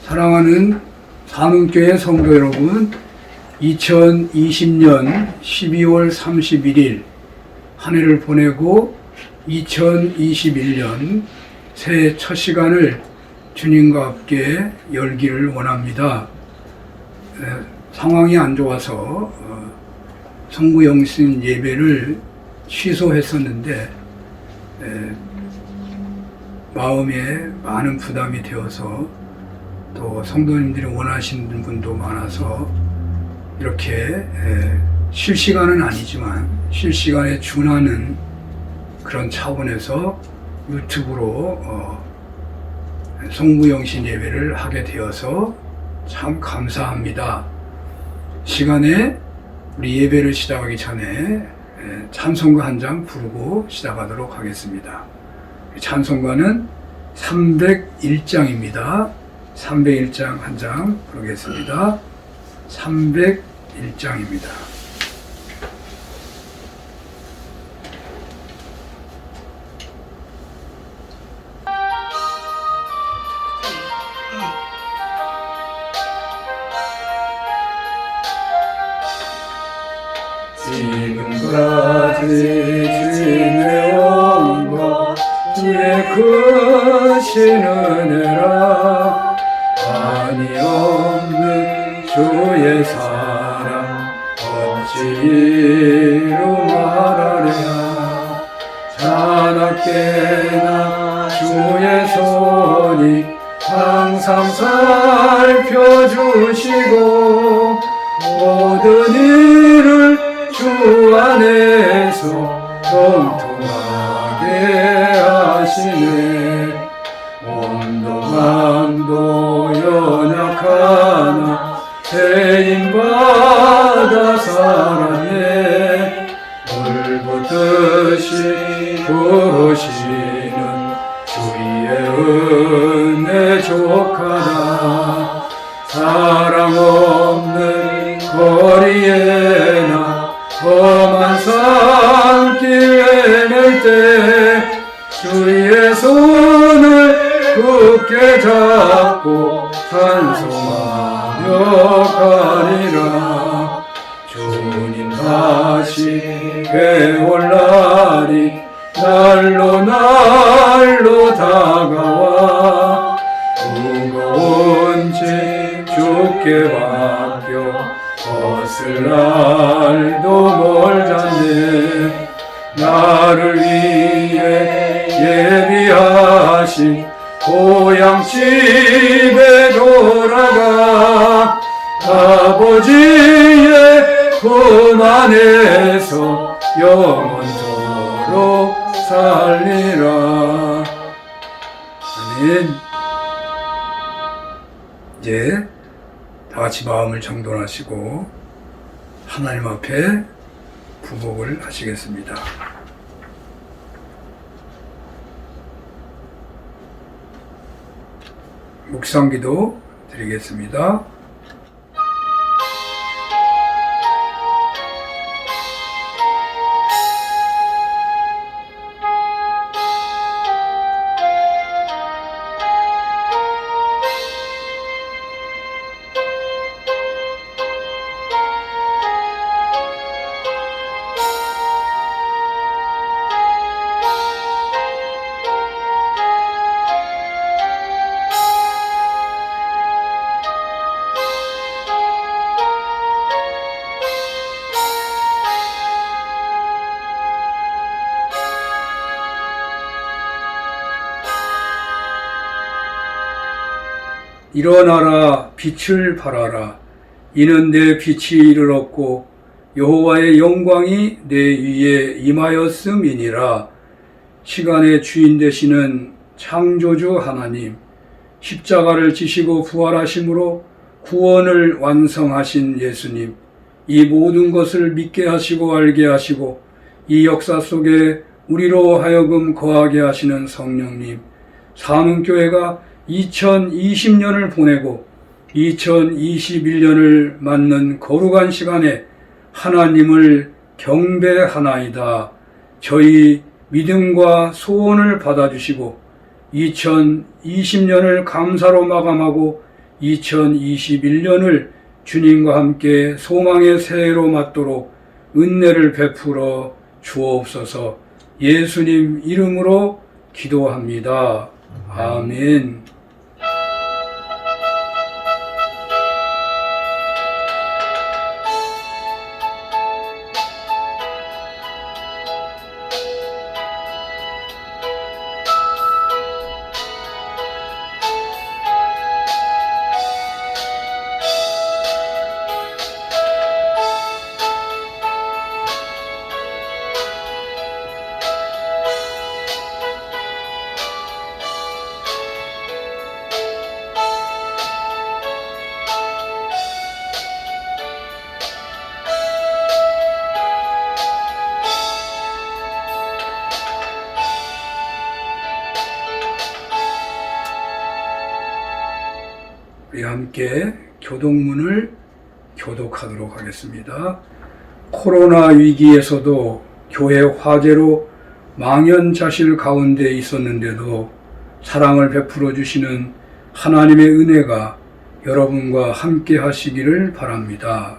사랑하는 산흥교회 성도 여러분, 2020년 12월 31일 한 해를 보내고 2021년 새해 첫 시간을 주님과 함께 열기를 원합니다. 상황이 안 좋아서 성구영신 예배를 취소했었는데 마음에 많은 부담이 되어서 또 성도님들이 원하시는 분도 많아서 이렇게 실시간은 아니지만 실시간에 준하는 그런 차원에서 유튜브로 성구영신 예배를 하게 되어서 참 감사합니다. 시간에 우리 예배를 시작하기 전에 찬송가 한 장 부르고 시작하도록 하겠습니다. 찬송가는 301장입니다. 301장 한 장 부르겠습니다. 301장입니다. 지금까지 지내온 것 주의 크신 은혜라 한이 없는 주의 사랑 어찌로 말하랴. 자나깨나 주의 손이 항상 살펴주시고 모든 일을 주 안에서 통통하게 하시네. 몸도 마음도 연약하나 세임받아 살았네. 물붓듯이 부르시는 주의 은혜 족하다. 사랑 없는 거리에나 험한 산길 헤맬 때 주의 손을 굳게 잡고 찬송하며 가리라. 주님 다시 배울 날이 날로 날로 다가와 무거운 짐 주께 맡겨 벗을 날도 멀잖네. 나를 위해 예비하신 고향 집에 돌아가 아버지의 품 안에서 영원토록 살리라. 아멘. 이제 다 같이 마음을 정돈하시고 하나님 앞에 부복을 하시겠습니다. 묵상기도 드리겠습니다. 일어나라 빛을 발하라. 이는 내 빛이 이르렀고 여호와의 영광이 내 위에 임하였음이니라. 시간의 주인 되시는 창조주 하나님, 십자가를 지시고 부활하심으로 구원을 완성하신 예수님, 이 모든 것을 믿게 하시고 알게 하시고 이 역사 속에 우리로 하여금 거하게 하시는 성령님, 산흥교회가 2020년을 보내고 2021년을 맞는 거룩한 시간에 하나님을 경배하나이다. 저희 믿음과 소원을 받아주시고 2020년을 감사로 마감하고 2021년을 주님과 함께 소망의 새해로 맞도록 은혜를 베풀어 주옵소서. 예수님 이름으로 기도합니다. 아멘. 우리 함께 교동문을 교독하도록 하겠습니다. 코로나 위기에서도 교회 화재로 망연자실 가운데 있었는데도 사랑을 베풀어 주시는 하나님의 은혜가 여러분과 함께 하시기를 바랍니다.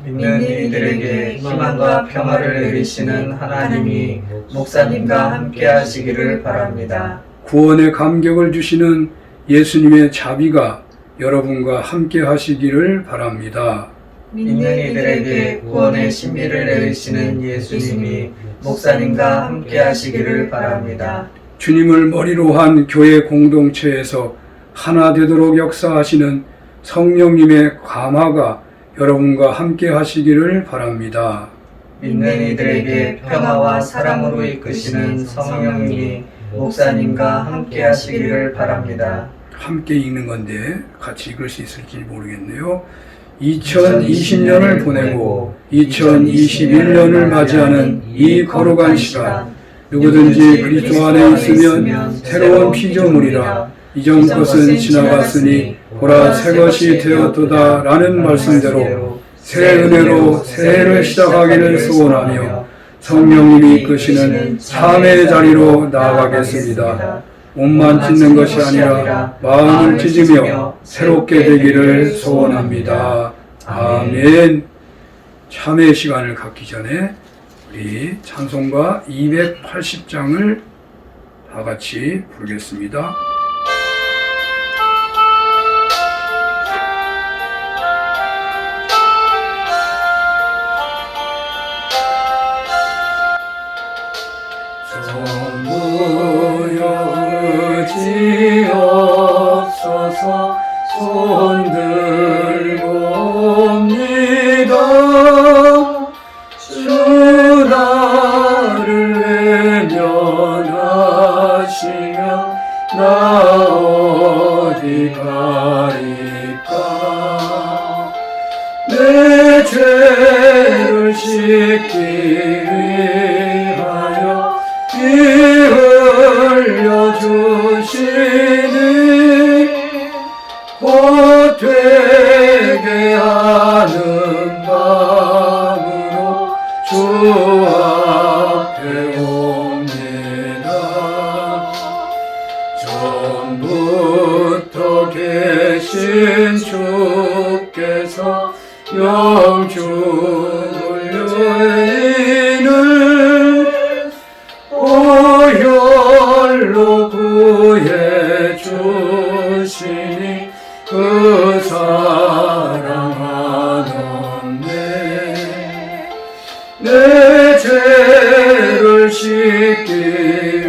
믿는 이들에게 희망과 평화를 내리시는 하나님이 목사님과 함께 하시기를 바랍니다. 구원의 감격을 주시는 예수님의 자비가 여러분과 함께 하시기를 바랍니다. 믿는 이들에게 구원의 신비를 내리시는 예수님이 목사님과 함께 하시기를 바랍니다. 주님을 머리로 한 교회 공동체에서 하나 되도록 역사하시는 성령님의 감화가 여러분과 함께 하시기를 바랍니다. 믿는 이들에게 평화와 사랑으로 이끄시는 성령님이 목사님과 함께 하시기를 바랍니다. 함께 읽는 건데 같이 읽을 수 있을지 모르겠네요. 2020년을 보내고 2021년을 맞이하는 이 거룩한 시간, 누구든지 그리스도 안에 있으면 새로운 피조물이라, 이전 것은 지나갔으니 보라 새 것이 되었도다 라는 말씀대로 새 은혜로 새해를 시작하기를 소원하며 성령님이 이끄시는 삶의 자리로 나아가겠습니다. 옷만 찢는 것이 아니라 마음을 찢으며 새롭게 되기를 소원합니다. 아멘. 참회 시간을 갖기 전에 우리 찬송가 280장을 다 같이 부르겠습니다. 없어서 손들고옵니다. 주 나를 외면하시면 나 어디 가리까. 내 죄를 씻기 위하여 피 흘려주시니 곧 되게 하는 마음으로 주 앞에 옵니다. 전부터 계신 주께서 영주를 여인을 오혈로 구해 주시니 그 사랑하던데 내 죄를 씻기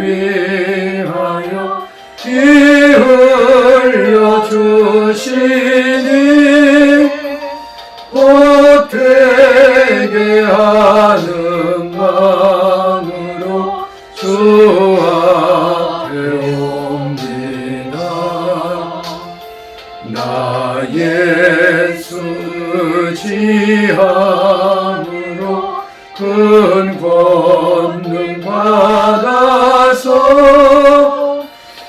위하여 피 흘려주시니 곧 되게 하는 마음으로 주 앞에 옵니다. 나 예수 지함으로 큰 권능 받아서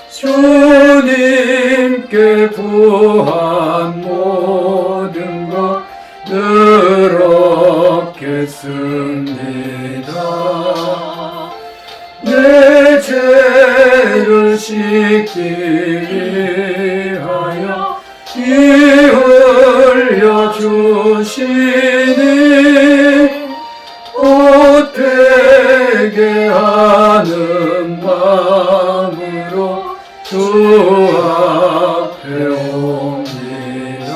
주님께 구한 모든 것 늘 얻겠습니다. 내 죄를 씻기 위하여 피 피 흘려 주시니 보태게 하는 마음으로 주 앞에 옵니다.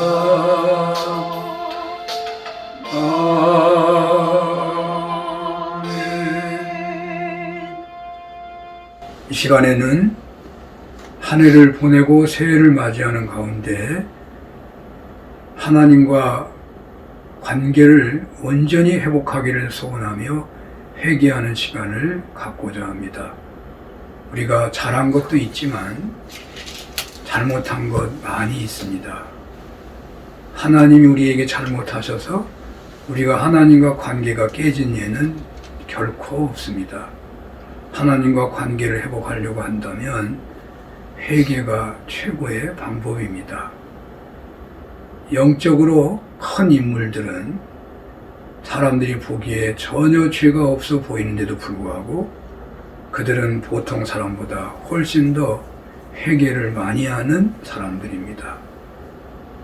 아멘. 이 시간에는 한 해를 보내고 새해를 맞이하는 가운데 하나님과 관계를 온전히 회복하기를 소원하며 회개하는 시간을 갖고자 합니다. 우리가 잘한 것도 있지만 잘못한 것 많이 있습니다. 하나님이 우리에게 잘못하셔서 우리가 하나님과 관계가 깨진 예는 결코 없습니다. 하나님과 관계를 회복하려고 한다면 회개가 최고의 방법입니다. 영적으로 큰 인물들은 사람들이 보기에 전혀 죄가 없어 보이는데도 불구하고 그들은 보통 사람보다 훨씬 더 회개를 많이 하는 사람들입니다.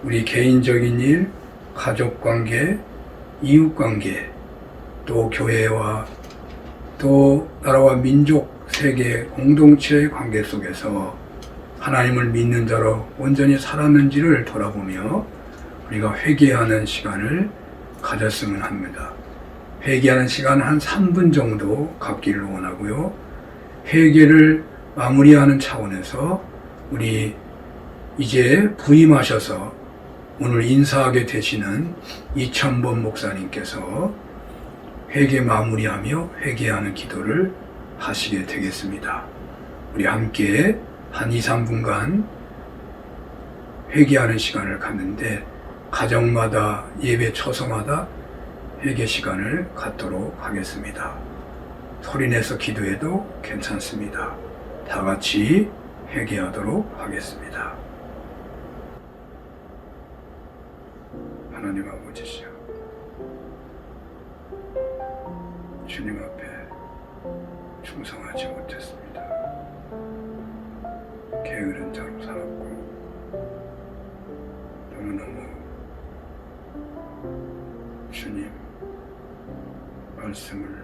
우리 개인적인 일, 가족관계, 이웃관계, 또 교회와 또 나라와 민족, 세계, 공동체의 관계 속에서 하나님을 믿는 자로 온전히 살았는지를 돌아보며 우리가 회개하는 시간을 가졌으면 합니다. 회개하는 시간 한 3분 정도 갖기를 원하고요. 회개를 마무리하는 차원에서 우리 이제 부임하셔서 오늘 인사하게 되시는 이천범 목사님께서 회개 마무리하며 회개하는 기도를 하시게 되겠습니다. 우리 함께 한 2, 3분간 회개하는 시간을 갖는데 가정마다 예배 처소마다 회개 시간을 갖도록 하겠습니다. 소리내서 기도해도 괜찮습니다. 다 같이 회개하도록 하겠습니다. 하나님 아버지시여, 주님 앞에 충성하지 못했습니다. 게으른 자로 살았고 너무너무 주님 말씀을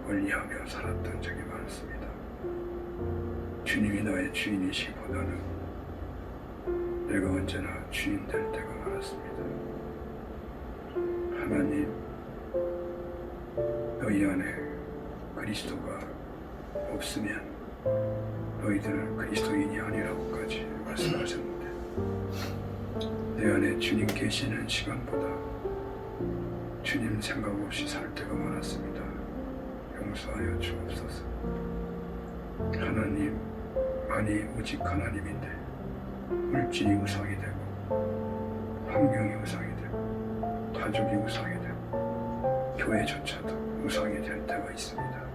멀리하며 살았던 적이 많습니다. 주님이 나의 주인이시기보다는 내가 언제나 주인 될 때가 많았습니다. 하나님, 너희 안에 그리스도가 없으면 너희들은 그리스도인이 아니라고까지 말씀하셨는데 내 안에 주님 계시는 시간보다 주님 생각 없이 살 때가 많았습니다. 용서하여 주옵소서. 하나님, 아니 오직 하나님인데 물질이 우상이 되고 환경이 우상이 되고 가족이 우상이 되고 교회조차도 우상이 될 때가 있습니다.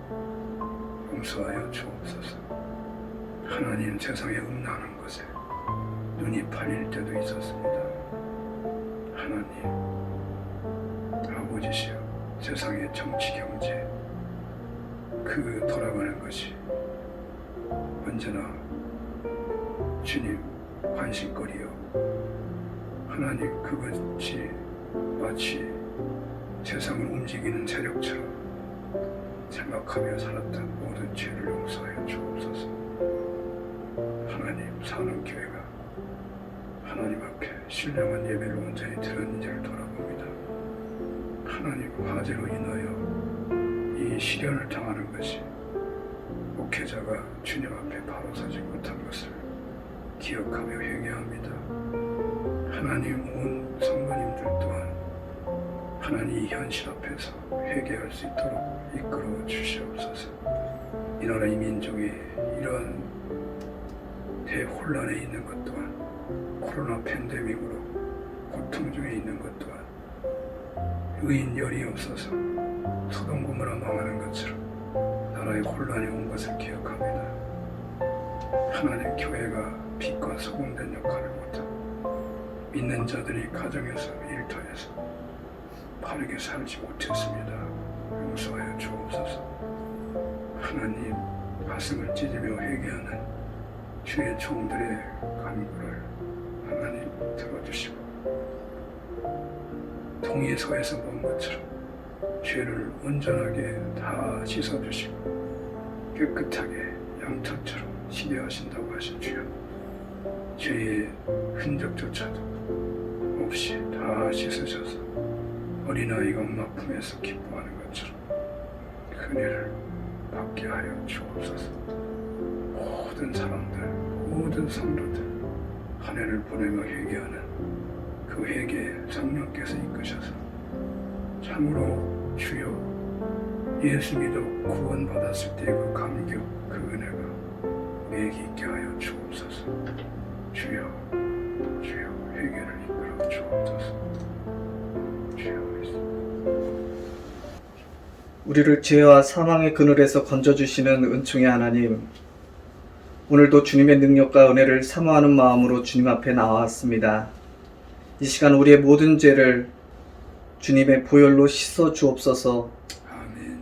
용서하여 주옵소서. 하나님, 세상에 음란한 것에 눈이 팔릴 때도 있었습니다. 하나님, 아버지시여, 세상의 정치, 경제 그 돌아가는 것이 언제나 주님 관심거리요. 하나님, 그것이 마치 세상을 움직이는 세력처럼 생각하며 살았던 모든 죄를 용서하여 주옵소서. 하나님, 사는 교회가 하나님 앞에 신령한 예배를 온전히 드렸는지를 돌아봅니다. 하나님, 화재로 인하여 이 시련을 당하는 것이 목회자가 주님 앞에 바로 서지 못한 것을 기억하며 회개합니다. 하나님, 온 성도님들 또한 하나님 이 현실 앞에서 회개할 수 있도록 이끌어 주시옵소서. 이 나라 이 민족이 이러한 대혼란에 있는 것 또한 코로나 팬데믹으로 고통 중에 있는 것 또한 의인열이 없어서 소돔 고모라 망하는 것처럼 나라에 혼란이 온 것을 기억합니다. 하나님, 교회가 빛과 소금된 역할을 못하고 믿는 자들이 가정에서 일터에서 바르게 살지 못했습니다. 용서하여 주옵소서. 하나님, 가슴을 찢으며 회개하는 주의 종들의 간구를 들어주시고 통일서에서 본 것처럼 죄를 온전하게 다 씻어주시고 깨끗하게 양털처럼 치료하신다고 하신 주여, 죄의 흔적조차도 없이 다 씻으셔서 어린아이가 엄마 품에서 기뻐하는 것처럼 은혜를 받게 하여 주옵소서. 모든 사람들, 모든 성도들 한 해를 보내며 회개하는 그 회개에 성령께서 이끄셔서 참으로 주여 예수 믿어 구원받았을 때의 그 감격, 그 은혜가 우리에게 있게 하여 주옵소서. 주여, 주여 회개를 이끌어 주옵소서. 주여. 우리를 죄와 사망의 그늘에서 건져주시는 은총의 하나님, 오늘도 주님의 능력과 은혜를 사모하는 마음으로 주님 앞에 나왔습니다. 이 시간 우리의 모든 죄를 주님의 보혈로 씻어 주옵소서. 아멘.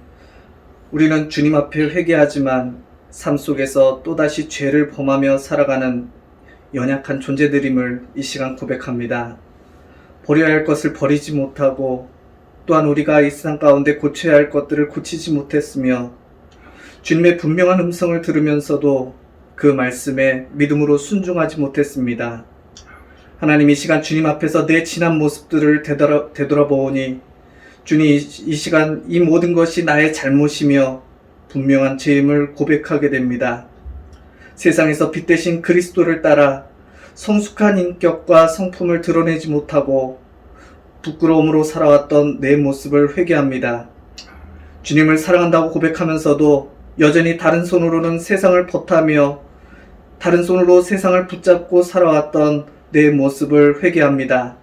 우리는 주님 앞에 회개하지만 삶 속에서 또다시 죄를 범하며 살아가는 연약한 존재들임을 이 시간 고백합니다. 버려야 할 것을 버리지 못하고 또한 우리가 이 세상 가운데 고쳐야 할 것들을 고치지 못했으며 주님의 분명한 음성을 들으면서도 그 말씀에 믿음으로 순종하지 못했습니다. 하나님, 이 시간 주님 앞에서 내 지난 모습들을 되돌아보니 주님, 이 시간 이 모든 것이 나의 잘못이며 분명한 죄임을 고백하게 됩니다. 세상에서 빛 대신 그리스도를 따라 성숙한 인격과 성품을 드러내지 못하고 부끄러움으로 살아왔던 내 모습을 회개합니다. 주님을 사랑한다고 고백하면서도 여전히 다른 손으로는 세상을 버타며 다른 손으로 세상을 붙잡고 살아왔던 내 모습을 회개합니다.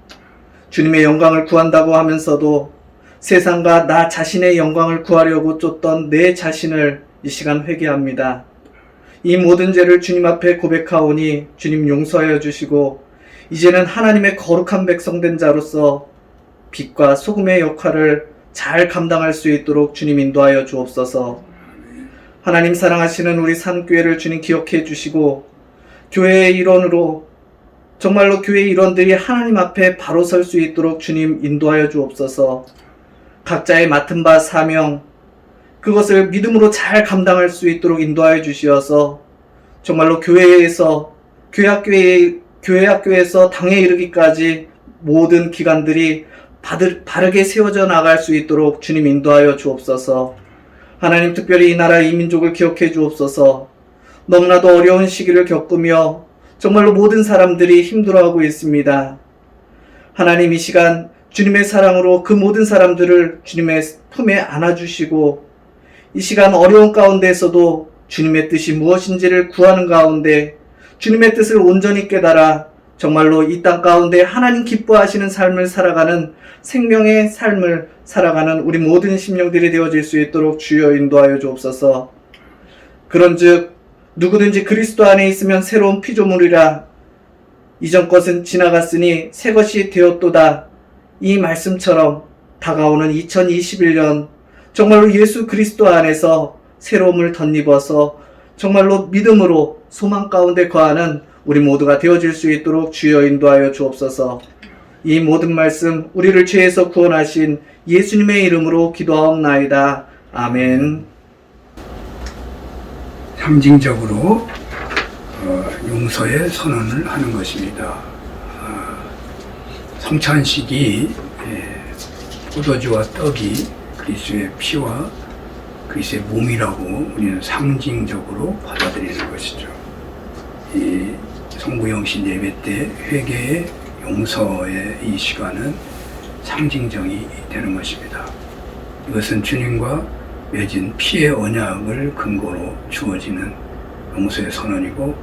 주님의 영광을 구한다고 하면서도 세상과 나 자신의 영광을 구하려고 쫓던 내 자신을 이 시간 회개합니다. 이 모든 죄를 주님 앞에 고백하오니 주님 용서하여 주시고 이제는 하나님의 거룩한 백성된 자로서 빛과 소금의 역할을 잘 감당할 수 있도록 주님 인도하여 주옵소서. 하나님 사랑하시는 우리 산교회를 주님 기억해 주시고 교회의 일원으로 정말로 교회 일원들이 하나님 앞에 바로 설 수 있도록 주님 인도하여 주옵소서. 각자의 맡은 바 사명, 그것을 믿음으로 잘 감당할 수 있도록 인도하여 주시어서 정말로 교회에서 교회 학교에서 당에 이르기까지 모든 기관들이 바르게 세워져 나갈 수 있도록 주님 인도하여 주옵소서. 하나님, 특별히 이 나라 이 민족을 기억해 주옵소서. 너무나도 어려운 시기를 겪으며 정말로 모든 사람들이 힘들어하고 있습니다. 하나님, 이 시간 주님의 사랑으로 그 모든 사람들을 주님의 품에 안아주시고 이 시간 어려운 가운데에서도 주님의 뜻이 무엇인지를 구하는 가운데 주님의 뜻을 온전히 깨달아 정말로 이 땅 가운데 하나님 기뻐하시는 삶을 살아가는 생명의 삶을 살아가는 우리 모든 심령들이 되어질 수 있도록 주여 인도하여 주옵소서. 그런즉 누구든지 그리스도 안에 있으면 새로운 피조물이라, 이전 것은 지나갔으니 새 것이 되었도다. 이 말씀처럼 다가오는 2021년 정말로 예수 그리스도 안에서 새로움을 덧입어서 정말로 믿음으로 소망 가운데 거하는 우리 모두가 되어질 수 있도록 주여 인도하여 주옵소서. 이 모든 말씀 우리를 죄에서 구원하신 예수님의 이름으로 기도하옵나이다. 아멘. 상징적으로 용서의 선언을 하는 것입니다. 성찬식이 포도주와 떡이 그리스도의 피와 그리스도의 몸이라고 우리는 상징적으로 받아들이는 것이죠. 이 성부영신 예배 때 회개의 용서의 이 시간은 상징적이 되는 것입니다. 이것은 주님과 맺은 피의 언약을 근거로 주어지는 용서의 선언이고,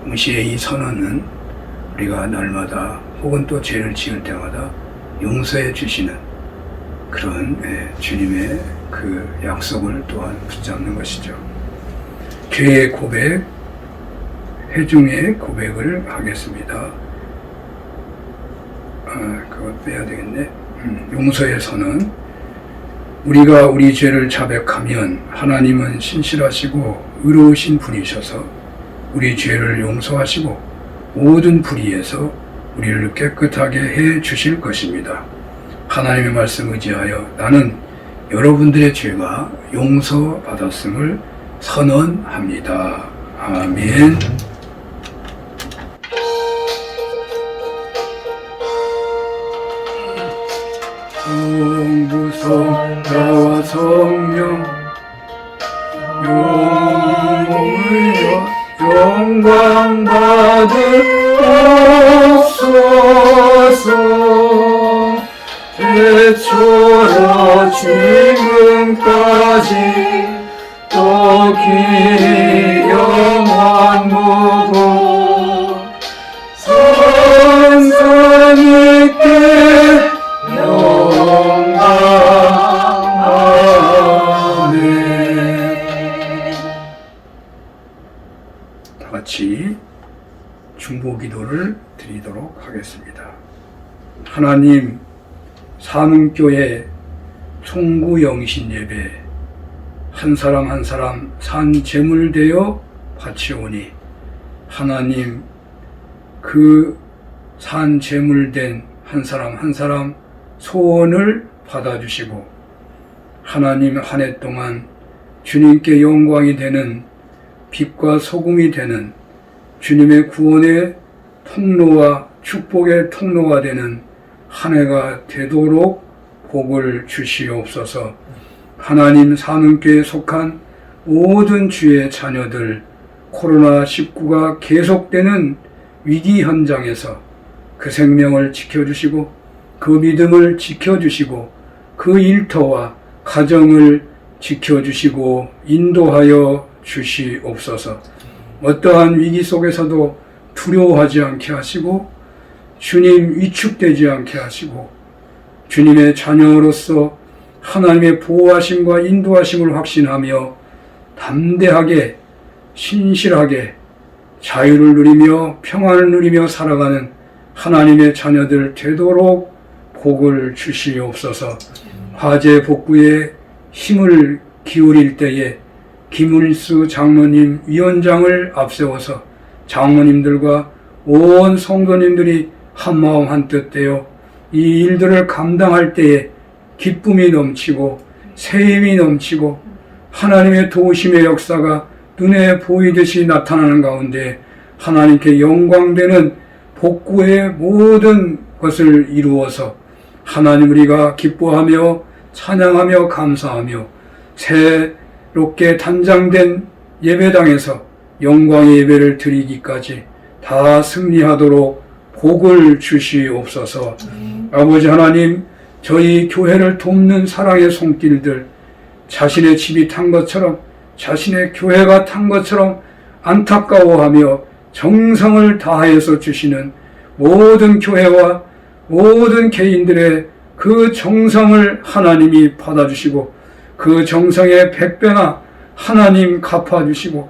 동시에 이 선언은 우리가 날마다 혹은 또 죄를 지을 때마다 용서해 주시는 그런 주님의 그 약속을 또한 붙잡는 것이죠. 죄의 고백, 회중의 고백을 하겠습니다. 그거 빼야 되겠네. 용서의 선언. 우리가 우리 죄를 자백하면 하나님은 신실하시고 의로우신 분이셔서 우리 죄를 용서하시고 모든 불의에서 우리를 깨끗하게 해 주실 것입니다. 하나님의 말씀 의지하여 나는 여러분들의 죄가 용서받았음을 선언합니다. 아멘. 성부 성자와 성령 영광 받으옵소서. 태초로 지금까지 또 영원 무궁 성삼위께 영광. 아멘. 다 같이 중보기도를 드리도록 하겠습니다. 하나님, 산음교회 총구영신 예배 한 사람 한 사람 산 제물 되어 바치오니 하나님, 그 산 제물 된 한 사람 한 사람 소원을 받아주시고 하나님, 한 해 동안 주님께 영광이 되는 빛과 소금이 되는 주님의 구원의 통로와 축복의 통로가 되는 한 해가 되도록 복을 주시옵소서. 하나님, 산음교회에 속한 모든 주의 자녀들, 코로나19가 계속되는 위기 현장에서 그 생명을 지켜주시고 그 믿음을 지켜주시고 그 일터와 가정을 지켜주시고 인도하여 주시옵소서. 어떠한 위기 속에서도 두려워하지 않게 하시고 주님 위축되지 않게 하시고 주님의 자녀로서 하나님의 보호하심과 인도하심을 확신하며 담대하게 신실하게 자유를 누리며 평안을 누리며 살아가는 하나님의 자녀들 되도록 복을 주시옵소서. 화재 복구에 힘을 기울일 때에 김을수 장로님 위원장을 앞세워서 장로님들과 온 성도님들이 한마음 한뜻 되어 이 일들을 감당할 때에 기쁨이 넘치고 새 힘이 넘치고 하나님의 도우심의 역사가 눈에 보이듯이 나타나는 가운데 하나님께 영광되는 복구의 모든 것을 이루어서 하나님, 우리가 기뻐하며 찬양하며 감사하며 새롭게 단장된 예배당에서 영광의 예배를 드리기까지 다 승리하도록 복을 주시옵소서. 아버지 하나님, 저희 교회를 돕는 사랑의 손길들, 자신의 집이 탄 것처럼 자신의 교회가 탄 것처럼 안타까워하며 정성을 다해서 주시는 모든 교회와 모든 개인들의 그 정성을 하나님이 받아주시고 그 정성의 100배나 하나님 갚아주시고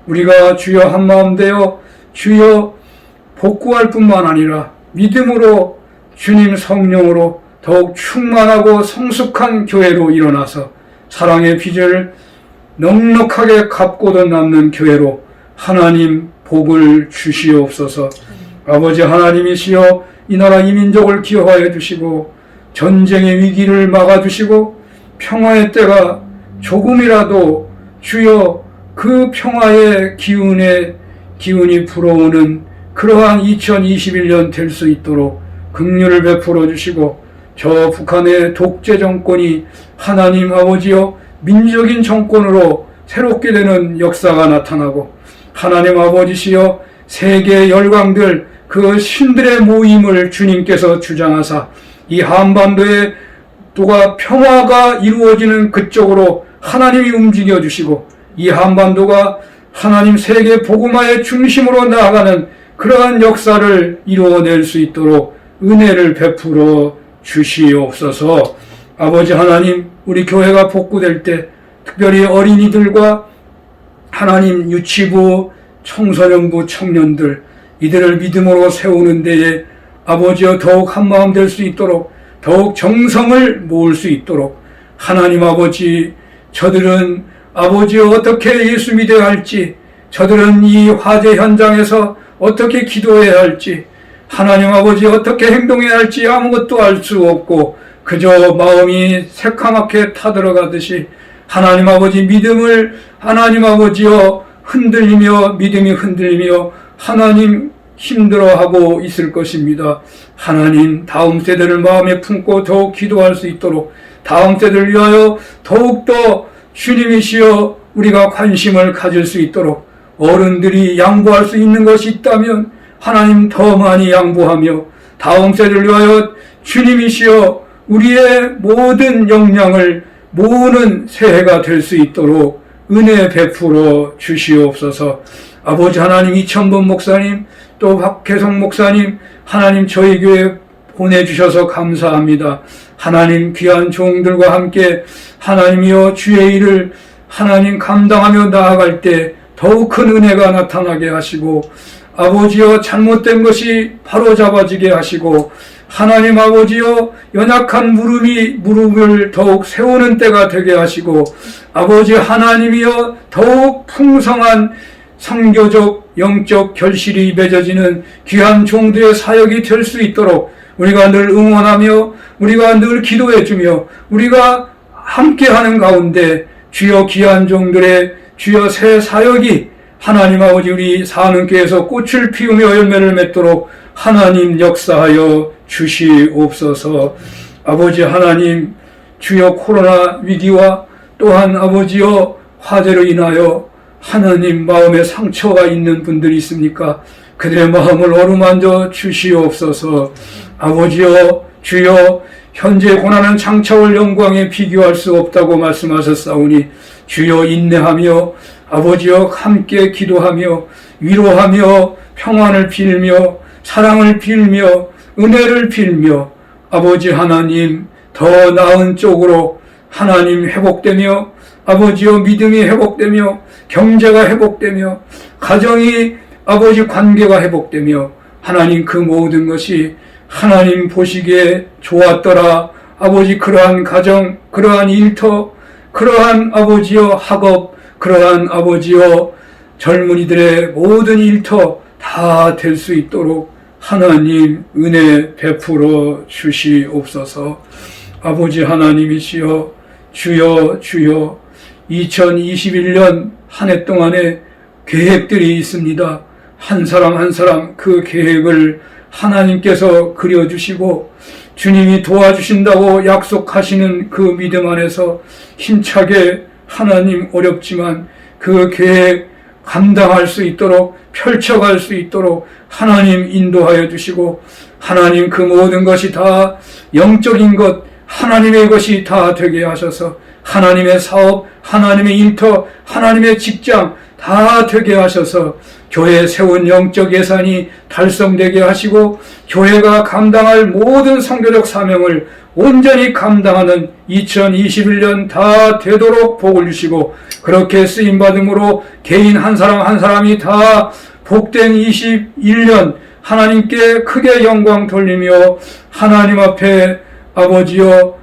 우리가 주여 한마음 되어 주여 복구할 뿐만 아니라 믿음으로 주님 성령으로 더욱 충만하고 성숙한 교회로 일어나서 사랑의 빚을 넉넉하게 갚고도 남는 교회로 하나님 복을 주시옵소서. 아버지 하나님이시여, 이 나라 이 민족을 기억하여 주시고 전쟁의 위기를 막아주시고 평화의 때가 조금이라도 주여 그 평화의 기운이 불어오는 그러한 2021년 될 수 있도록 긍휼을 베풀어 주시고 저 북한의 독재 정권이 하나님 아버지여 민족인 정권으로 새롭게 되는 역사가 나타나고 하나님 아버지시여 세계 열강들 그 신들의 모임을 주님께서 주장하사 이 한반도에 또가 평화가 이루어지는 그쪽으로 하나님이 움직여 주시고 이 한반도가 하나님 세계 복음화의 중심으로 나아가는 그러한 역사를 이루어낼 수 있도록 은혜를 베풀어 주시옵소서. 아버지 하나님, 우리 교회가 복구될 때 특별히 어린이들과 하나님 유치부, 청소년부, 청년들 이들을 믿음으로 세우는 데에 아버지여 더욱 한마음 될 수 있도록 더욱 정성을 모을 수 있도록 하나님 아버지, 저들은 아버지여 어떻게 예수 믿어야 할지, 저들은 이 화재 현장에서 어떻게 기도해야 할지 하나님 아버지 어떻게 행동해야 할지 아무것도 알 수 없고 그저 마음이 새카맣게 타들어가듯이 하나님 아버지 믿음을 하나님 아버지여 믿음이 흔들리며 하나님 힘들어하고 있을 것입니다. 하나님 다음 세대를 마음에 품고 더욱 기도할 수 있도록 다음 세대를 위하여 더욱더 주님이시여 우리가 관심을 가질 수 있도록 어른들이 양보할 수 있는 것이 있다면 하나님 더 많이 양보하며 다음 세대를 위하여 주님이시여 우리의 모든 역량을 모으는 새해가 될 수 있도록 은혜 베풀어 주시옵소서. 아버지 하나님 이천범 목사님 또 박혜성 목사님 하나님 저희 교회 보내주셔서 감사합니다. 하나님 귀한 종들과 함께 하나님이여 주의 일을 하나님 감당하며 나아갈 때 더욱 큰 은혜가 나타나게 하시고 아버지여 잘못된 것이 바로잡아지게 하시고 하나님 아버지여 연약한 무릎을 더욱 세우는 때가 되게 하시고 아버지 하나님이여 더욱 풍성한 선교적 영적 결실이 맺어지는 귀한 종들의 사역이 될 수 있도록 우리가 늘 응원하며 우리가 늘 기도해주며 우리가 함께하는 가운데 주여 귀한 종들의 주여 새 사역이 하나님 아버지 우리 사는교회에서 꽃을 피우며 열매를 맺도록 하나님 역사하여 주시옵소서. 아버지 하나님 주여 코로나 위기와 또한 아버지여 화재로 인하여 하나님 마음에 상처가 있는 분들이 있습니까? 그들의 마음을 어루만져 주시옵소서. 아버지여 주여 현재 고난은 장차올 영광에 비교할 수 없다고 말씀하셨사오니 주여 인내하며 아버지여 함께 기도하며 위로하며 평안을 빌며 사랑을 빌며 은혜를 빌며 아버지 하나님 더 나은 쪽으로 하나님 회복되며 아버지여 믿음이 회복되며 경제가 회복되며 가정이 아버지 관계가 회복되며 하나님 그 모든 것이 하나님 보시기에 좋았더라. 아버지 그러한 가정 그러한 일터 그러한 아버지여 학업 그러한 아버지여 젊은이들의 모든 일터 다 될 수 있도록 하나님 은혜 베풀어 주시옵소서. 아버지 하나님이시여 주여 2021년 한 해 동안에 계획들이 있습니다. 한 사람 한 사람 그 계획을 하나님께서 그려주시고 주님이 도와주신다고 약속하시는 그 믿음 안에서 힘차게 하나님 어렵지만 그 계획 감당할 수 있도록 펼쳐갈 수 있도록 하나님 인도하여 주시고 하나님 그 모든 것이 다 영적인 것 하나님의 것이 다 되게 하셔서 하나님의 사업, 하나님의 일터, 하나님의 직장 다 되게 하셔서 교회에 세운 영적 예산이 달성되게 하시고 교회가 감당할 모든 선교적 사명을 온전히 감당하는 2021년 다 되도록 복을 주시고 그렇게 쓰임받음으로 개인 한 사람 한 사람이 다 복된 21년 하나님께 크게 영광 돌리며 하나님 앞에 아버지여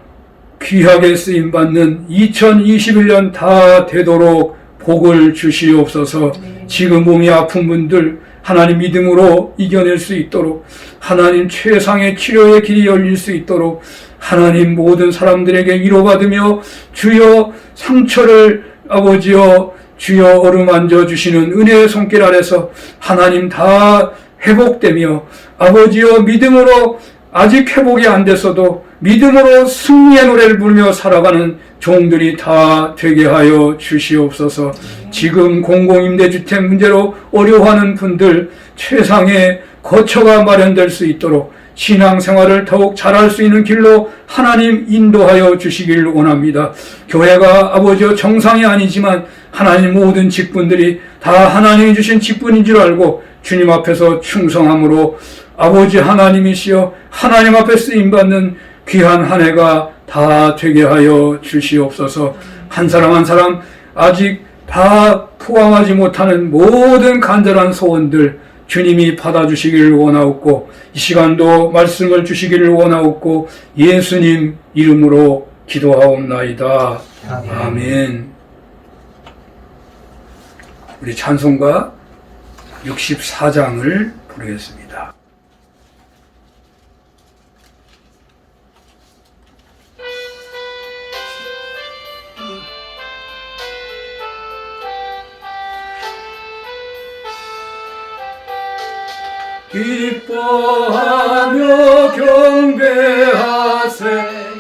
귀하게 쓰임받는 2021년 다 되도록 복을 주시옵소서. 지금 몸이 아픈 분들 하나님 믿음으로 이겨낼 수 있도록 하나님 최상의 치료의 길이 열릴 수 있도록 하나님 모든 사람들에게 위로받으며 주여 상처를 아버지여 주여 어루만져 주시는 은혜의 손길 아래서 하나님 다 회복되며 아버지여 믿음으로 아직 회복이 안 됐어도 믿음으로 승리의 노래를 부르며 살아가는 종들이 다 되게 하여 주시옵소서. 지금 공공임대주택 문제로 어려워하는 분들 최상의 거처가 마련될 수 있도록 신앙생활을 더욱 잘할 수 있는 길로 하나님 인도하여 주시길 원합니다. 교회가 아버지여 정상이 아니지만 하나님 모든 직분들이 다 하나님이 주신 직분인 줄 알고 주님 앞에서 충성함으로 아버지 하나님이시여 하나님 앞에 쓰임받는 귀한 한 해가 다 되게 하여 주시옵소서. 한 사람 한 사람 아직 다 포함하지 못하는 모든 간절한 소원들 주님이 받아주시기를 원하옵고 이 시간도 말씀을 주시기를 원하옵고 예수님 이름으로 기도하옵나이다. 아멘. 우리 찬송가 64장을 부르겠습니다. 기뻐하며 경배하세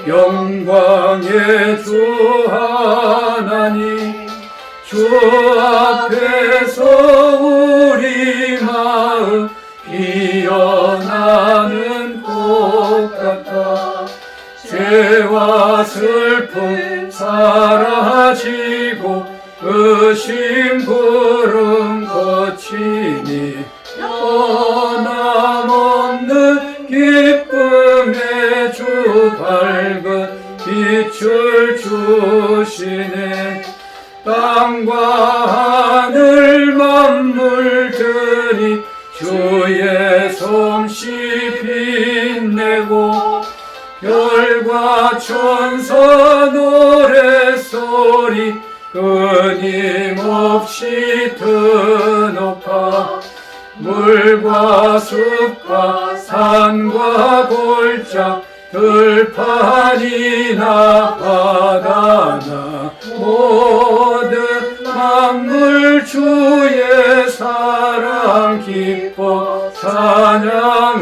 영광의 주 하나님 주 앞에서 우리 마음 피어나는 꽃 같아 죄와 슬픔 사라지고 의심 구름 거치니 변함없는 기쁨의 주 밝은 빛을 주시네 땅과 하늘 만물들이 주의 솜씨 빛내고 별과 천사 노랫소리 끊임없이 드높아 물과 숲과 산과 골짜 들판이나 바다나 모든 만물 주의 사랑 기뻐 찬양하여라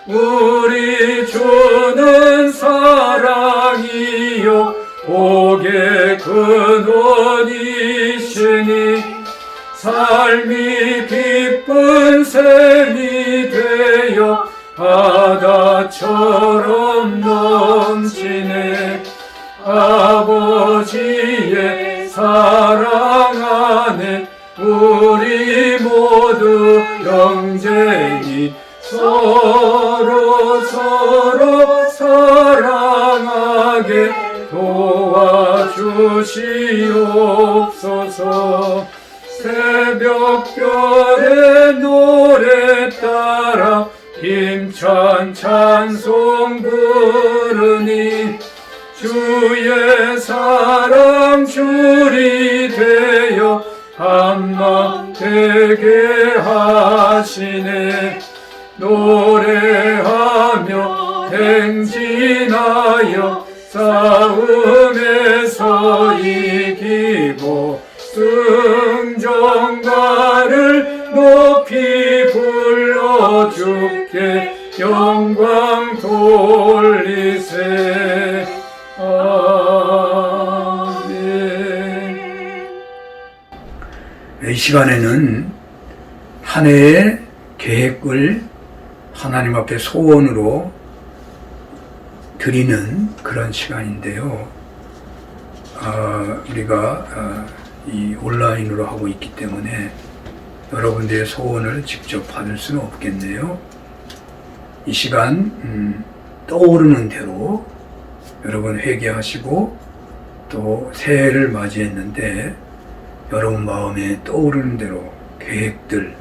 우리 주는 사랑이요 복의 근원이시니 삶이 기쁜 샘이 되어 바다처럼 넘치네 아버지의 사랑 안에 우리 모두 형제니 서로 사랑하게 도와주시옵소서 새벽별의 노래 따라 힘찬 찬송 부르니 주의 사랑 줄이 되어 한마음 되게 하시네 노래하며 행진하여 싸움에서 이기고 승전가를 높이 불러 주께 영광 돌리세 아멘. 이 시간에는 한 해의 계획을 하나님 앞에 소원으로 드리는 그런 시간인데요. 우리가 이 온라인으로 하고 있기 때문에 여러분들의 소원을 직접 받을 수는 없겠네요. 이 시간 떠오르는 대로 여러분 회개하시고 또 새해를 맞이했는데 여러분 마음에 떠오르는 대로 계획들,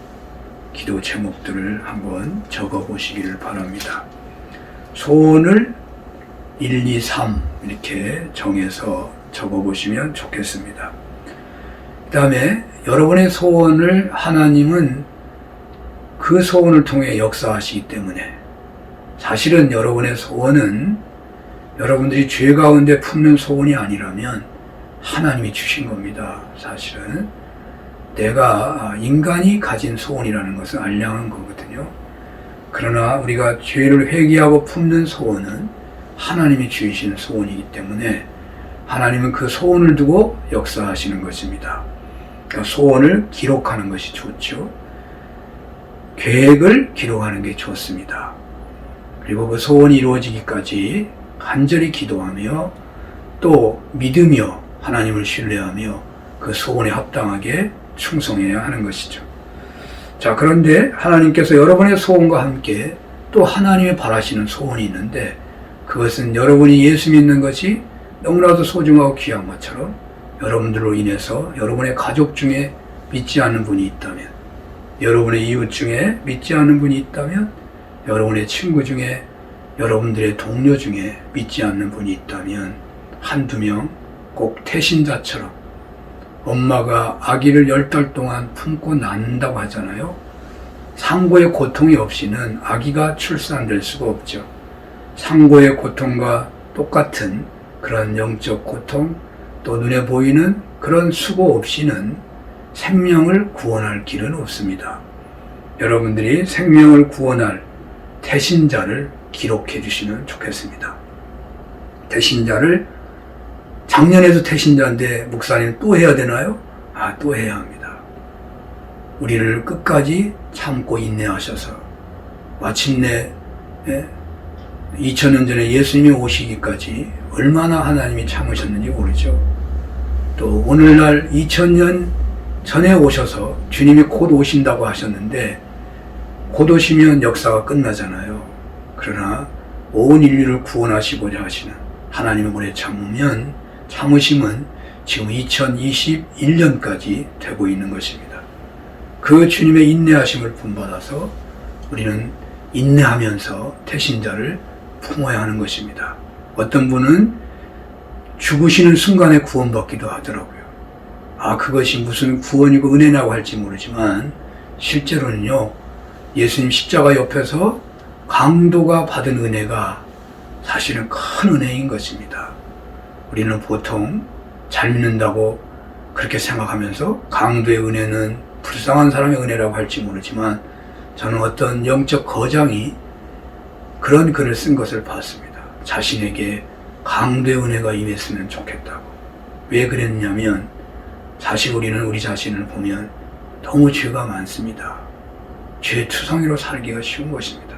기도 제목들을 한번 적어 보시기를 바랍니다. 소원을 1, 2, 3 이렇게 정해서 적어 보시면 좋겠습니다. 그 다음에 여러분의 소원을 하나님은 그 소원을 통해 역사하시기 때문에 사실은 여러분의 소원은 여러분들이 죄 가운데 품는 소원이 아니라면 하나님이 주신 겁니다. 사실은 내가 인간이 가진 소원이라는 것은 알량한 거거든요. 그러나 우리가 죄를 회개하고 품는 소원은 하나님이 주신 소원이기 때문에 하나님은 그 소원을 두고 역사하시는 것입니다. 그러니까 소원을 기록하는 것이 좋죠. 계획을 기록하는 게 좋습니다. 그리고 그 소원이 이루어지기까지 간절히 기도하며 또 믿으며 하나님을 신뢰하며 그 소원에 합당하게 충성해야 하는 것이죠. 자, 그런데 하나님께서 여러분의 소원과 함께 또 하나님이 바라시는 소원이 있는데 그것은 여러분이 예수 믿는 것이 너무나도 소중하고 귀한 것처럼 여러분들로 인해서 여러분의 가족 중에 믿지 않는 분이 있다면, 여러분의 이웃 중에 믿지 않는 분이 있다면, 여러분의 친구 중에, 여러분들의 동료 중에 믿지 않는 분이 있다면 한두 명 꼭 태신자처럼 엄마가 아기를 10달 동안 품고 낳는다고 하잖아요. 상고의 고통이 없이는 아기가 출산될 수가 없죠. 상고의 고통과 똑같은 그런 영적 고통, 또 눈에 보이는 그런 수고 없이는 생명을 구원할 길은 없습니다. 여러분들이 생명을 구원할 태신자를 기록해 주시면 좋겠습니다. 태신자를 작년에도 태신자인데 목사님 또 해야 되나요? 또 해야 합니다. 우리를 끝까지 참고 인내하셔서 마침내 2000년 전에 예수님이 오시기까지 얼마나 하나님이 참으셨는지 모르죠. 또 오늘날 2000년 전에 오셔서 주님이 곧 오신다고 하셨는데 곧 오시면 역사가 끝나잖아요. 그러나 온 인류를 구원하시고자 하시는 하나님의 오래 참으심은 지금 2021년까지 되고 있는 것입니다. 그 주님의 인내하심을 본받아서 우리는 인내하면서 태신자를 품어야 하는 것입니다. 어떤 분은 죽으시는 순간에 구원받기도 하더라고요. 그것이 무슨 구원이고 은혜라고 할지 모르지만 실제로는요, 예수님 십자가 옆에서 강도가 받은 은혜가 사실은 큰 은혜인 것입니다. 우리는 보통 잘 믿는다고 그렇게 생각하면서 강도의 은혜는 불쌍한 사람의 은혜라고 할지 모르지만 저는 어떤 영적 거장이 그런 글을 쓴 것을 봤습니다. 자신에게 강도의 은혜가 임했으면 좋겠다고. 왜 그랬냐면 사실 우리는 우리 자신을 보면 너무 죄가 많습니다. 죄투성이로 살기가 쉬운 것입니다.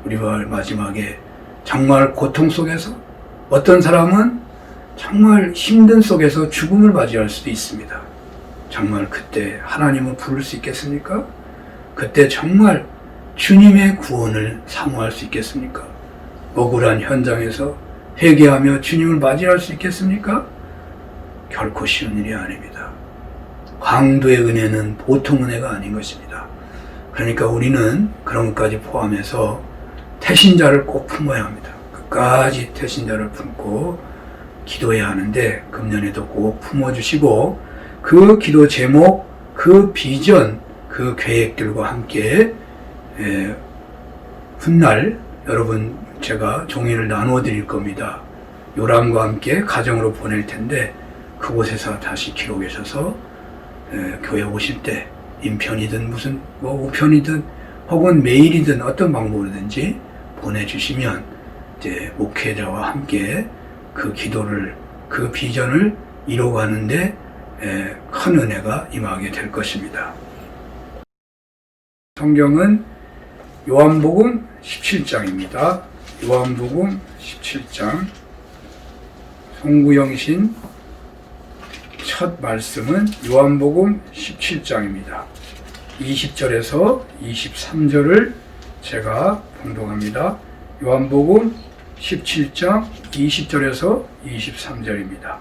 우리가 마지막에 정말 고통 속에서 어떤 사람은 정말 힘든 속에서 죽음을 맞이할 수도 있습니다. 정말 그때 하나님을 부를 수 있겠습니까? 그때 정말 주님의 구원을 사모할 수 있겠습니까? 억울한 현장에서 회개하며 주님을 맞이할 수 있겠습니까? 결코 쉬운 일이 아닙니다. 강도의 은혜는 보통 은혜가 아닌 것입니다. 그러니까 우리는 그런 것까지 포함해서 태신자를 꼭 품어야 합니다. 끝까지 태신자를 품고 기도해야 하는데 금년에도 꼭 품어주시고 그 기도 제목, 그 비전, 그 계획들과 함께 훗날 여러분 제가 종이를 나누어 드릴 겁니다. 요람과 함께 가정으로 보낼 텐데 그곳에서 다시 기록하셔서 교회 오실 때 인편이든 무슨 우편이든 혹은 메일이든 어떤 방법으로든지 보내주시면 이제 목회자와 함께 그 기도를 그 비전을 이루어가는데 큰 은혜가 임하게 될 것입니다. 성경은 요한복음 17장입니다. 요한복음 17장 송구영신 첫 말씀은 요한복음 17장입니다. 20절에서 23절을 제가 봉독합니다. 요한복음 17장 20절에서 23절입니다.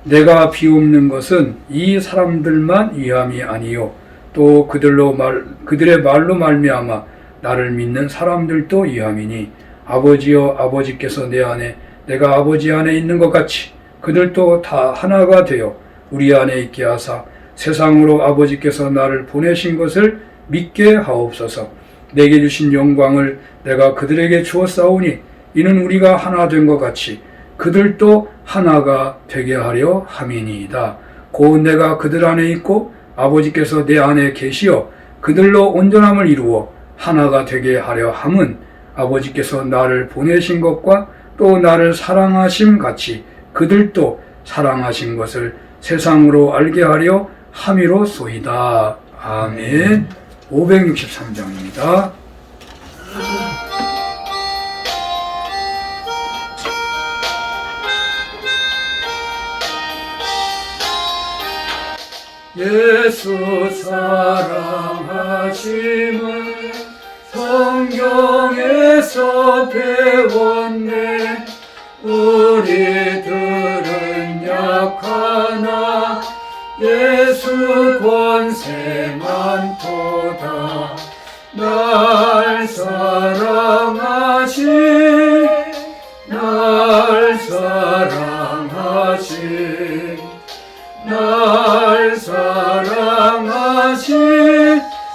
내가 비옵는 것은 이 사람들만 위함이 아니요 또 그들의 말로 말미암아 나를 믿는 사람들도 위함이니 아버지여 아버지께서 내 안에 내가 아버지 안에 있는 것 같이 그들도 다 하나가 되어 우리 안에 있게 하사 세상으로 아버지께서 나를 보내신 것을 믿게 하옵소서. 내게 주신 영광을 내가 그들에게 주었사오니 이는 우리가 하나 된 것 같이 그들도 하나가 되게 하려 함이니이다. 곧 내가 그들 안에 있고 아버지께서 내 안에 계시어 그들로 온전함을 이루어 하나가 되게 하려 함은 아버지께서 나를 보내신 것과 또 나를 사랑하심 같이 그들도 사랑하신 것을 세상으로 알게 하려 함이로소이다. 아멘. 563장입니다. 예수 사랑하심을 성경에서 배웠네. 우리들은 약하나 예수 권세 많도다. 날 사랑하신 날 사랑하신 날 사랑하신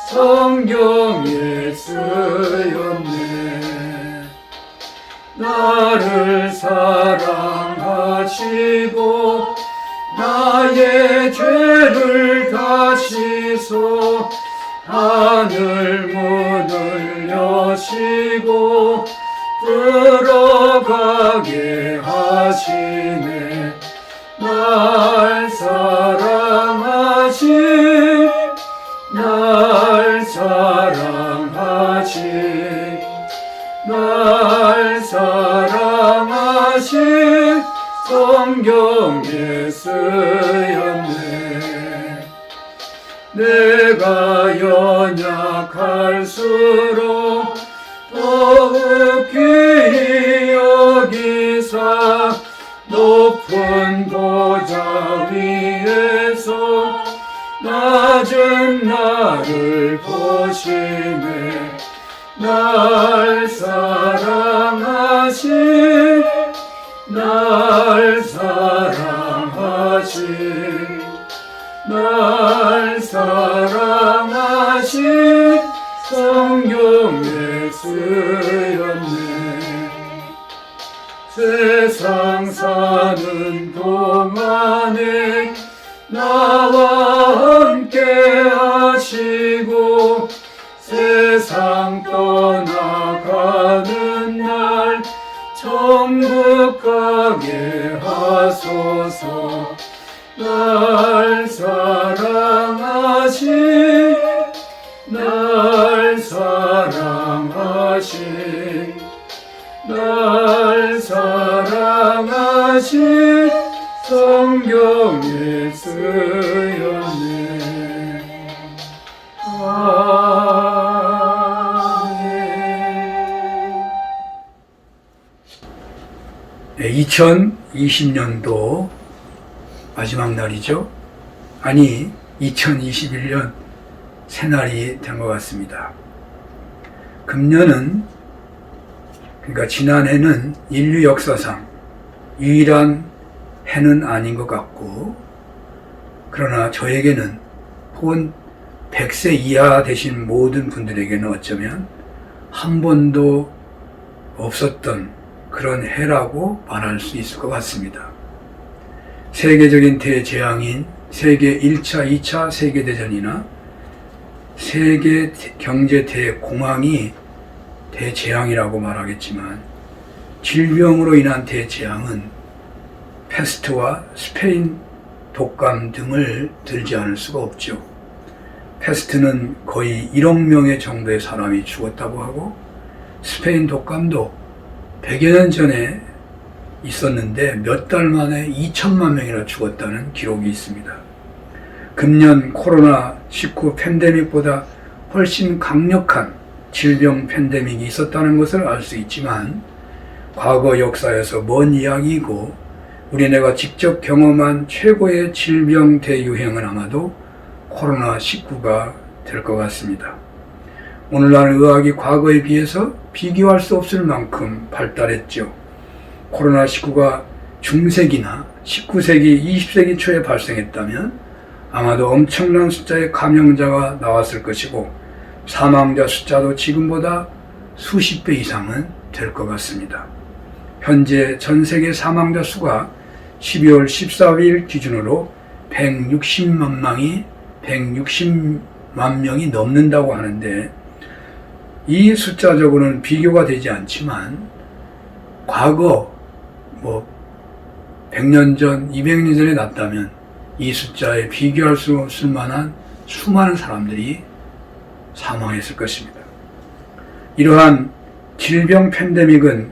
성경에 쓰였네. 나를 사랑하시고 나의 죄를 다시소 하늘 문을 여시고 들어가게 하시네. 날 사랑하신 날 사랑하신 날 사랑하신 성경에 쓰였네. 내가 연약할수록 더욱 귀히 여기사 높은 보좌 위에서 낮은 나를 보시네. 날 사랑하신 날 사랑하신 날 사랑하신 성경에 쓰였네. 세상 사는 동안에 나와 함께 하시고 세상 떠나가는 날 천국 가게 하소서. 날 사랑하신 날 사랑하신 날 사랑하신 성경에 쓰였네. 아멘. 2020년도 마지막 날이죠. 아니 2021년 새날이 된 것 같습니다. 금년은, 그러니까 지난해는 인류 역사상 유일한 해는 아닌 것 같고, 그러나 저에게는 혹은 100세 이하 되신 모든 분들에게는 어쩌면 한 번도 없었던 그런 해라고 말할 수 있을 것 같습니다. 세계적인 대재앙인 세계 1차, 2차 세계대전이나 세계 경제 대공황이 대재앙이라고 말하겠지만, 질병으로 인한 대재앙은 패스트와 스페인 독감 등을 들지 않을 수가 없죠. 패스트는 거의 1억 명의 정도의 사람이 죽었다고 하고, 스페인 독감도 100여 년 전에 있었는데 몇 달 만에 2천만 명이나 죽었다는 기록이 있습니다. 금년 코로나19 팬데믹보다 훨씬 강력한 질병 팬데믹이 있었다는 것을 알 수 있지만, 과거 역사에서 먼 이야기이고 우리네가 직접 경험한 최고의 질병 대유행은 아마도 코로나19가 될 것 같습니다. 오늘날 의학이 과거에 비해서 비교할 수 없을 만큼 발달했죠. 코로나19가 중세기나 19세기, 20세기 초에 발생했다면 아마도 엄청난 숫자의 감염자가 나왔을 것이고, 사망자 숫자도 지금보다 수십 배 이상은 될 것 같습니다. 현재 전 세계 사망자 수가 12월 14일 기준으로 160만 명이 넘는다고 하는데, 이 숫자적으로는 비교가 되지 않지만 과거 100년 전, 200년 전에 났다면 이 숫자에 비교할 수 없을 만한 수많은 사람들이 사망했을 것입니다. 이러한 질병 팬데믹은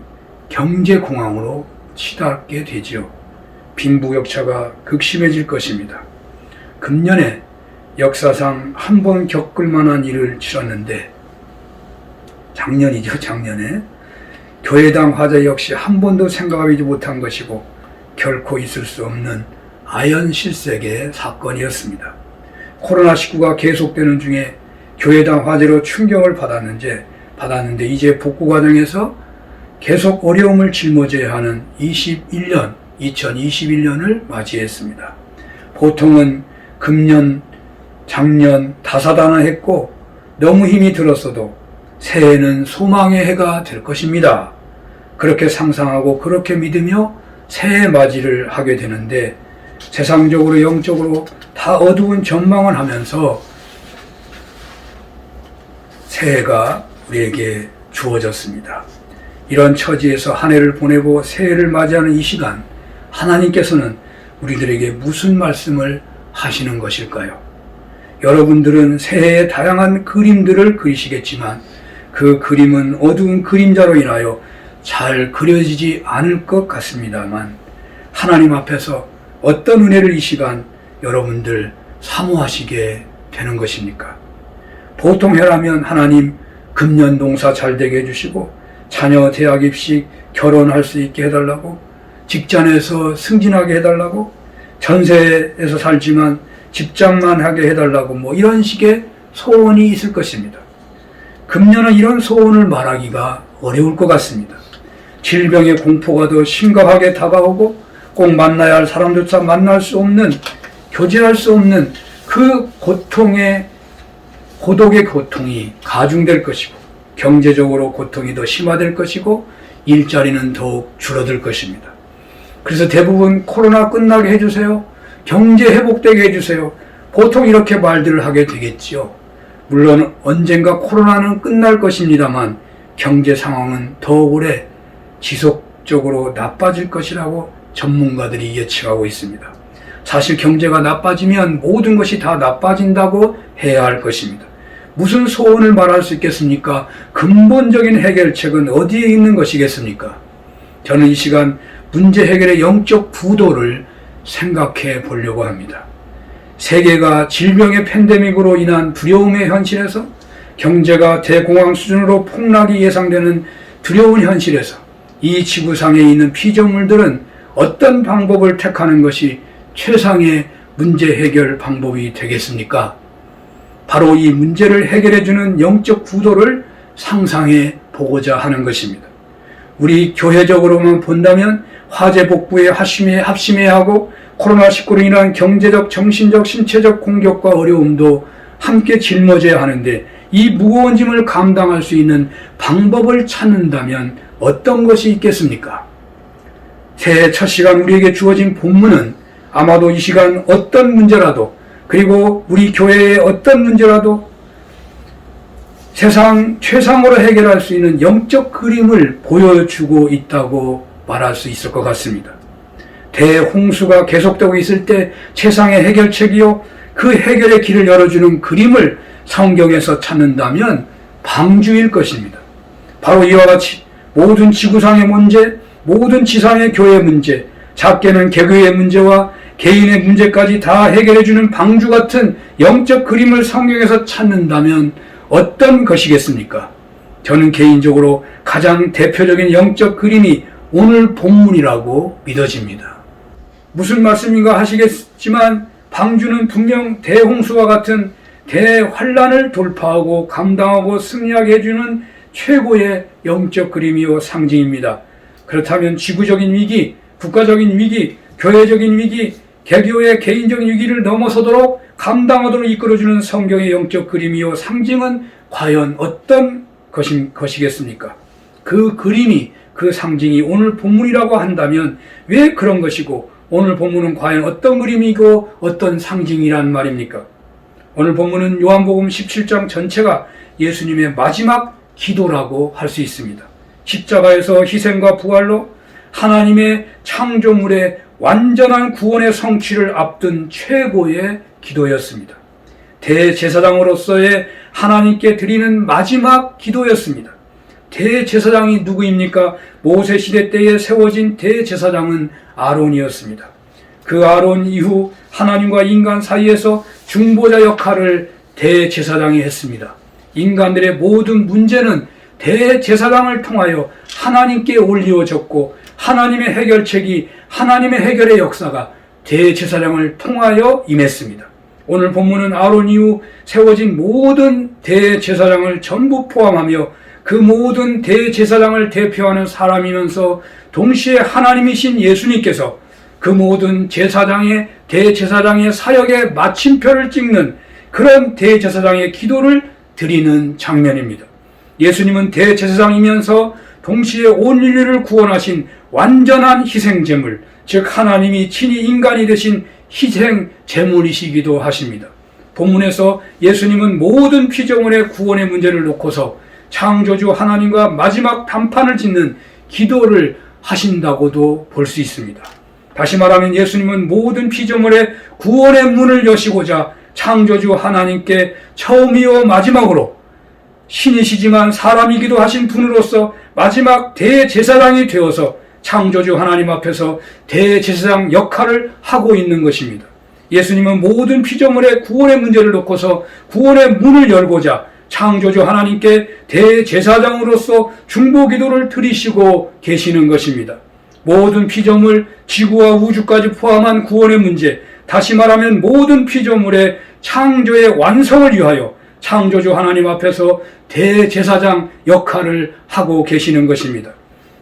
경제 공황으로 치닫게 되지요. 빈부격차가 극심해질 것입니다. 금년에 역사상 한 번 겪을 만한 일을 치렀는데, 작년이죠. 작년에 교회당 화재 역시 한 번도 생각하지 못한 것이고 결코 있을 수 없는 아연 실색의 사건이었습니다. 코로나19가 계속되는 중에 교회당 화재로 충격을 받았는데 이제 복구 과정에서 계속 어려움을 짊어져야 하는 2021년을 맞이했습니다. 보통은 금년, 작년 다사다난했고 너무 힘이 들었어도 새해는 소망의 해가 될 것입니다. 그렇게 상상하고 그렇게 믿으며 새해 맞이를 하게 되는데, 세상적으로 영적으로 다 어두운 전망을 하면서 새해가 우리에게 주어졌습니다. 이런 처지에서 한 해를 보내고 새해를 맞이하는 이 시간, 하나님께서는 우리들에게 무슨 말씀을 하시는 것일까요? 여러분들은 새해의 다양한 그림들을 그리시겠지만 그 그림은 어두운 그림자로 인하여 잘 그려지지 않을 것 같습니다만 하나님 앞에서 어떤 은혜를 이 시간 여러분들 사모하시게 되는 것입니까? 보통 해라면 하나님 금년 농사 잘 되게 해주시고 자녀 대학 입시 결혼할 수 있게 해달라고, 직장에서 승진하게 해달라고, 전세에서 살지만 집장만 하게 해달라고 뭐 이런 식의 소원이 있을 것입니다. 금년은 이런 소원을 말하기가 어려울 것 같습니다. 질병의 공포가 더 심각하게 다가오고 꼭 만나야 할 사람조차 만날 수 없는, 교제할 수 없는 그 고독의 고통이 가중될 것이고, 경제적으로 고통이 더 심화될 것이고, 일자리는 더욱 줄어들 것입니다. 그래서 대부분 코로나 끝나게 해주세요, 경제 회복되게 해주세요, 보통 이렇게 말들을 하게 되겠지요. 물론 언젠가 코로나는 끝날 것입니다만 경제 상황은 더 오래 지속적으로 나빠질 것이라고 전문가들이 예측하고 있습니다. 사실 경제가 나빠지면 모든 것이 다 나빠진다고 해야 할 것입니다. 무슨 소원을 말할 수 있겠습니까? 근본적인 해결책은 어디에 있는 것이겠습니까? 저는 이 시간 문제 해결의 영적 구도를 생각해 보려고 합니다. 세계가 질병의 팬데믹으로 인한 두려움의 현실에서, 경제가 대공황 수준으로 폭락이 예상되는 두려운 현실에서 이 지구상에 있는 피조물들은 어떤 방법을 택하는 것이 최상의 문제 해결 방법이 되겠습니까? 바로 이 문제를 해결해주는 영적 구도를 상상해 보고자 하는 것입니다. 우리 교회적으로만 본다면 화재 복구에 합심해야 하고 코로나19로 인한 경제적, 정신적, 신체적 공격과 어려움도 함께 짊어져야 하는데 이 무거운 짐을 감당할 수 있는 방법을 찾는다면 어떤 것이 있겠습니까? 새해 첫 시간 우리에게 주어진 본문은 아마도 이 시간 어떤 문제라도, 그리고 우리 교회의 어떤 문제라도 세상 최상으로 해결할 수 있는 영적 그림을 보여주고 있다고 말할 수 있을 것 같습니다. 대홍수가 계속되고 있을 때 최상의 해결책이요, 그 해결의 길을 열어주는 그림을 성경에서 찾는다면 방주일 것입니다. 바로 이와 같이 모든 지구상의 문제, 모든 지상의 교회 문제, 작게는 개교의 문제와 개인의 문제까지 다 해결해주는 방주 같은 영적 그림을 성경에서 찾는다면 어떤 것이겠습니까? 저는 개인적으로 가장 대표적인 영적 그림이 오늘 본문이라고 믿어집니다. 무슨 말씀인가 하시겠지만 방주는 분명 대홍수와 같은 대환란을 돌파하고 감당하고 승리하게 해주는 최고의 영적 그림이요 상징입니다. 그렇다면 지구적인 위기, 국가적인 위기, 교회적인 위기, 개교의 개인적인 위기를 넘어서도록 감당하도록 이끌어주는 성경의 영적 그림이요 상징은 과연 어떤 것이겠습니까? 그 그림이, 그 상징이 오늘 본문이라고 한다면 왜 그런 것이고 오늘 본문은 과연 어떤 그림이고 어떤 상징이란 말입니까? 오늘 본문은 요한복음 17장 전체가 예수님의 마지막 기도라고 할 수 있습니다. 십자가에서 희생과 부활로 하나님의 창조물의 완전한 구원의 성취를 앞둔 최고의 기도였습니다. 대제사장으로서의 하나님께 드리는 마지막 기도였습니다. 대제사장이 누구입니까? 모세시대 때에 세워진 대제사장은 아론이었습니다. 그 아론 이후 하나님과 인간 사이에서 중보자 역할을 대제사장이 했습니다. 인간들의 모든 문제는 대제사장을 통하여 하나님께 올려졌고 하나님의 해결책이, 하나님의 해결의 역사가 대제사장을 통하여 임했습니다. 오늘 본문은 아론 이후 세워진 모든 대제사장을 전부 포함하며 그 모든 대제사장을 대표하는 사람이면서 동시에 하나님이신 예수님께서 그 모든 대제사장의 사역의 마침표를 찍는 그런 대제사장의 기도를 드리는 장면입니다. 예수님은 대제사장이면서 동시에 온 인류를 구원하신 완전한 희생제물, 즉 하나님이 친히 인간이 되신 희생 제물이시기도 하십니다. 본문에서 예수님은 모든 피조물의 구원의 문제를 놓고서 창조주 하나님과 마지막 단판을 짓는 기도를 하신다고도 볼 수 있습니다. 다시 말하면 예수님은 모든 피조물의 구원의 문을 여시고자 창조주 하나님께 처음이요 마지막으로 신이시지만 사람이기도 하신 분으로서 마지막 대제사장이 되어서 창조주 하나님 앞에서 대제사장 역할을 하고 있는 것입니다. 예수님은 모든 피조물의 구원의 문제를 놓고서 구원의 문을 열고자 창조주 하나님께 대제사장으로서 중보기도를 드리시고 계시는 것입니다. 모든 피조물, 지구와 우주까지 포함한 구원의 문제, 다시 말하면 모든 피조물의 창조의 완성을 위하여 창조주 하나님 앞에서 대제사장 역할을 하고 계시는 것입니다.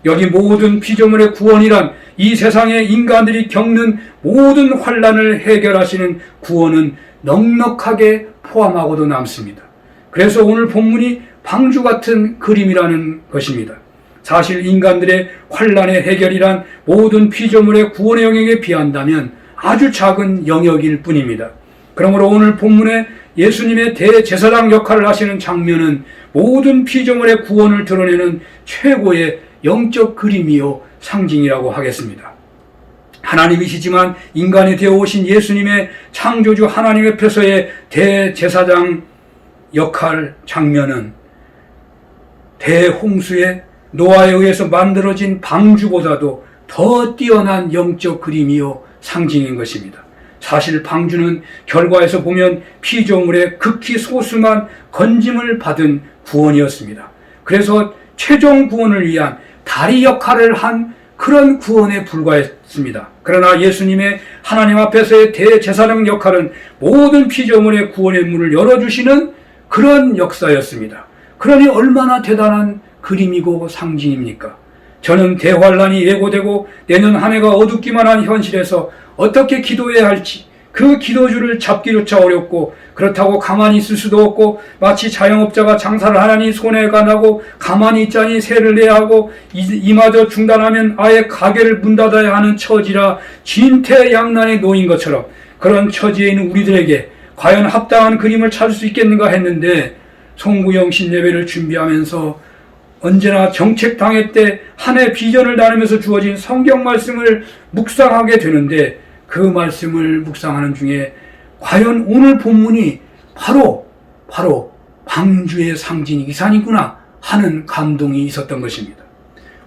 여기 모든 피조물의 구원이란 이 세상의 인간들이 겪는 모든 환난을 해결하시는 구원은 넉넉하게 포함하고도 남습니다. 그래서 오늘 본문이 방주 같은 그림이라는 것입니다. 사실 인간들의 환난의 해결이란 모든 피조물의 구원의 영역에 비한다면 아주 작은 영역일 뿐입니다. 그러므로 오늘 본문에 예수님의 대제사장 역할을 하시는 장면은 모든 피조물의 구원을 드러내는 최고의 영적 그림이요 상징이라고 하겠습니다. 하나님이시지만 인간이 되어 오신 예수님의 창조주 하나님 앞에서의 대제사장 역할 장면은 대홍수의 노아에 의해서 만들어진 방주보다도 더 뛰어난 영적 그림이요 상징인 것입니다. 사실 방주는 결과에서 보면 피조물의 극히 소수만 건짐을 받은 구원이었습니다. 그래서 최종 구원을 위한 다리 역할을 한 그런 구원에 불과했습니다. 그러나 예수님의 하나님 앞에서의 대제사장 역할은 모든 피조물의 구원의 문을 열어주시는 그런 역사였습니다. 그러니 얼마나 대단한 그림이고 상징입니까? 저는 대환란이 예고되고 내년 한 해가 어둡기만 한 현실에서 어떻게 기도해야 할지 그 기도줄을 잡기조차 어렵고 그렇다고 가만히 있을 수도 없고 마치 자영업자가 장사를 하라니 손해가 나고 가만히 있자니 세를 내야 하고 이마저 중단하면 아예 가게를 문 닫아야 하는 처지라 진퇴양난에 놓인 것처럼 그런 처지에 있는 우리들에게 과연 합당한 그림을 찾을 수 있겠는가 했는데 송구영 신예배를 준비하면서 언제나 정책당회 때 한 해 비전을 나누면서 주어진 성경 말씀을 묵상하게 되는데 그 말씀을 묵상하는 중에 과연 오늘 본문이 바로 방주의 상징이산이구나 하는 감동이 있었던 것입니다.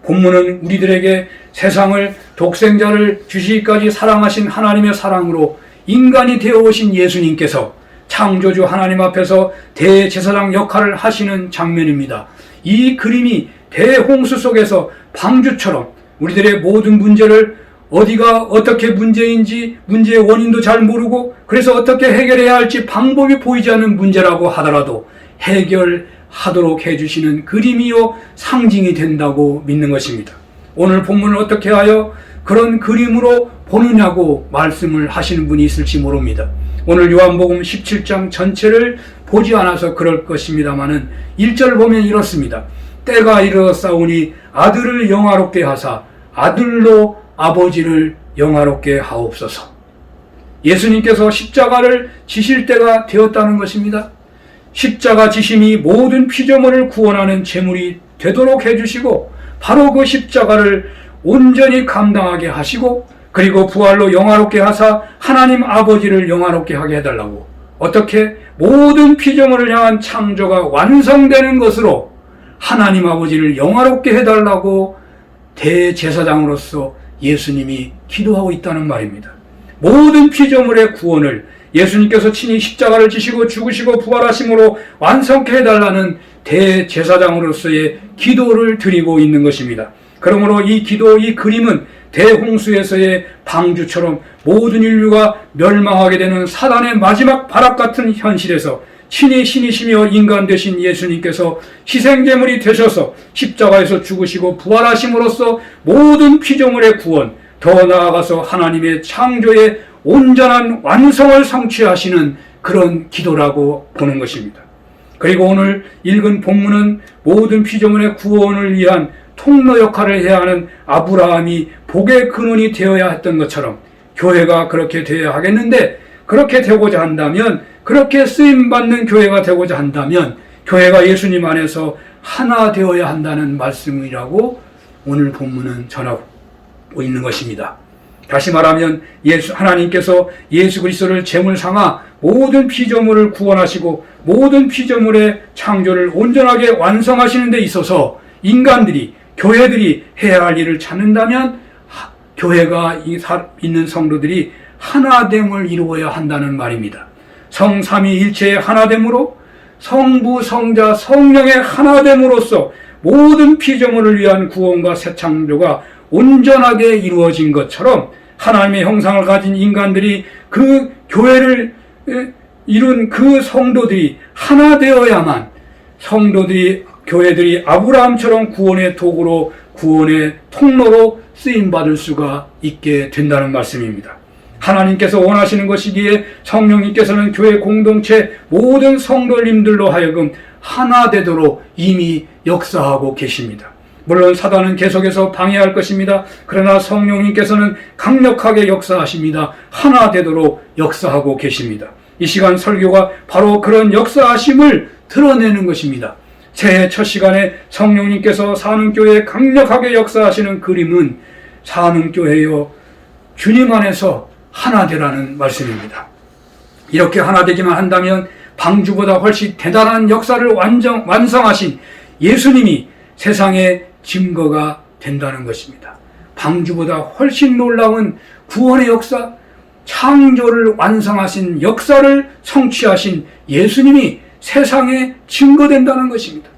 본문은 우리들에게 세상을 독생자를 주시기까지 사랑하신 하나님의 사랑으로 인간이 되어 오신 예수님께서 창조주 하나님 앞에서 대제사장 역할을 하시는 장면입니다. 이 그림이 대홍수 속에서 방주처럼 우리들의 모든 문제를 어디가 어떻게 문제인지 문제의 원인도 잘 모르고 그래서 어떻게 해결해야 할지 방법이 보이지 않는 문제라고 하더라도 해결하도록 해주시는 그림이요 상징이 된다고 믿는 것입니다. 오늘 본문을 어떻게 하여 그런 그림으로 보느냐고 말씀을 하시는 분이 있을지 모릅니다. 오늘 요한복음 17장 전체를 보지 않아서 그럴 것입니다마는 1절 보면 이렇습니다. 때가 이르렀사오니 아들을 영화롭게 하사 아들로 아버지를 영화롭게 하옵소서. 예수님께서 십자가를 지실 때가 되었다는 것입니다. 십자가 지심이 모든 피조물을 구원하는 제물이 되도록 해주시고 바로 그 십자가를 온전히 감당하게 하시고 그리고 부활로 영화롭게 하사 하나님 아버지를 영화롭게 하게 해달라고 어떻게 모든 피조물을 향한 창조가 완성되는 것으로 하나님 아버지를 영화롭게 해달라고 대제사장으로서 예수님이 기도하고 있다는 말입니다. 모든 피조물의 구원을 예수님께서 친히 십자가를 지시고 죽으시고 부활하심으로 완성케 해달라는 대제사장으로서의 기도를 드리고 있는 것입니다. 그러므로 이 기도, 이 그림은 대홍수에서의 방주처럼 모든 인류가 멸망하게 되는 사단의 마지막 발악 같은 현실에서 친히 신이시며 인간 되신 예수님께서 희생제물이 되셔서 십자가에서 죽으시고 부활하심으로써 모든 피조물의 구원, 더 나아가서 하나님의 창조의 온전한 완성을 성취하시는 그런 기도라고 보는 것입니다. 그리고 오늘 읽은 본문은 모든 피조물의 구원을 위한 통로 역할을 해야 하는 아브라함이 복의 근원이 되어야 했던 것처럼 교회가 그렇게 되어야 하겠는데 그렇게 되고자 한다면 그렇게 쓰임받는 교회가 되고자 한다면 교회가 예수님 안에서 하나 되어야 한다는 말씀이라고 오늘 본문은 전하고 있는 것입니다. 다시 말하면 하나님께서 예수 그리스도를 제물 삼아 모든 피조물을 구원하시고 모든 피조물의 창조를 온전하게 완성하시는 데 있어서 인간들이, 교회들이 해야 할 일을 찾는다면 교회가 있는 성도들이 하나됨을 이루어야 한다는 말입니다. 성삼위일체의 하나됨으로 성부, 성자, 성령의 하나됨으로써 모든 피조물을 위한 구원과 새 창조가 온전하게 이루어진 것처럼 하나님의 형상을 가진 인간들이 그 교회를 이룬 그 성도들이 하나 되어야만 교회들이 아브라함처럼 구원의 도구로, 구원의 통로로 쓰임받을 수가 있게 된다는 말씀입니다. 하나님께서 원하시는 것이기에 성령님께서는 교회 공동체 모든 성도님들로 하여금 하나 되도록 이미 역사하고 계십니다. 물론 사단은 계속해서 방해할 것입니다. 그러나 성령님께서는 강력하게 역사하십니다. 하나 되도록 역사하고 계십니다. 이 시간 설교가 바로 그런 역사하심을 드러내는 것입니다. 새해 첫 시간에 성령님께서 사는교회에 강력하게 역사하시는 그림은 사는교회여 주님 안에서 하나 되라는 말씀입니다. 이렇게 하나 되기만 한다면 방주보다 훨씬 대단한 역사를 완성하신 예수님이 세상의 증거가 된다는 것입니다. 방주보다 훨씬 놀라운 구원의 역사, 창조를 완성하신 역사를 성취하신 예수님이 세상에 증거된다는 것입니다.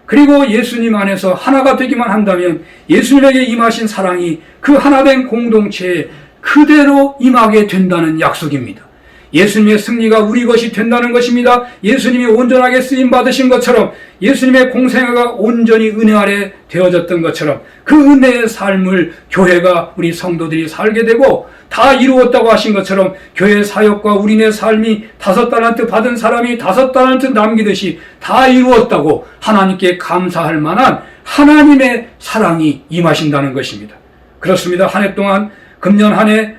그리고 예수님 안에서 하나가 되기만 한다면 예수님에게 임하신 사랑이 그 하나된 공동체에 그대로 임하게 된다는 약속입니다. 예수님의 승리가 우리 것이 된다는 것입니다. 예수님이 온전하게 쓰임받으신 것처럼 예수님의 공생애가 온전히 은혜 아래 되어졌던 것처럼 그 은혜의 삶을 교회가, 우리 성도들이 살게 되고 다 이루었다고 하신 것처럼 교회 사역과 우리네 삶이 5달란트 받은 사람이 5달란트 남기듯이 다 이루었다고 하나님께 감사할 만한 하나님의 사랑이 임하신다는 것입니다. 그렇습니다. 한 해 동안, 금년 한 해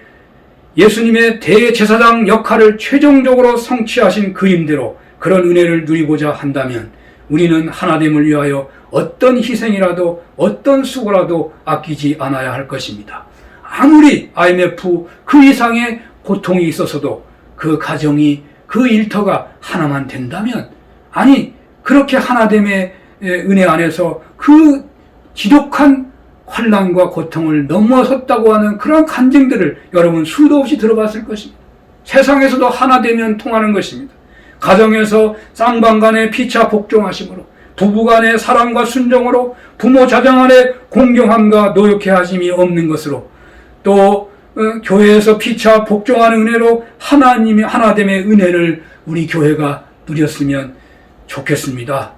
예수님의 대제사장 역할을 최종적으로 성취하신 그림대로 그런 은혜를 누리고자 한다면 우리는 하나됨을 위하여 어떤 희생이라도 어떤 수고라도 아끼지 않아야 할 것입니다. 아무리 IMF 그 이상의 고통이 있어서도 그 가정이, 그 일터가 하나만 된다면, 아니 그렇게 하나됨의 은혜 안에서 그 지독한 환난과 고통을 넘어섰다고 하는 그런 간증들을 여러분 수도 없이 들어봤을 것입니다. 세상에서도 하나 되면 통하는 것입니다. 가정에서 쌍방 간의 피차 복종하심으로, 부부 간의 사랑과 순종으로, 부모 자정 안에 공경함과 노력해 하심이 없는 것으로, 또 교회에서 피차 복종하는 은혜로 하나님의 하나됨의 은혜를 우리 교회가 누렸으면 좋겠습니다.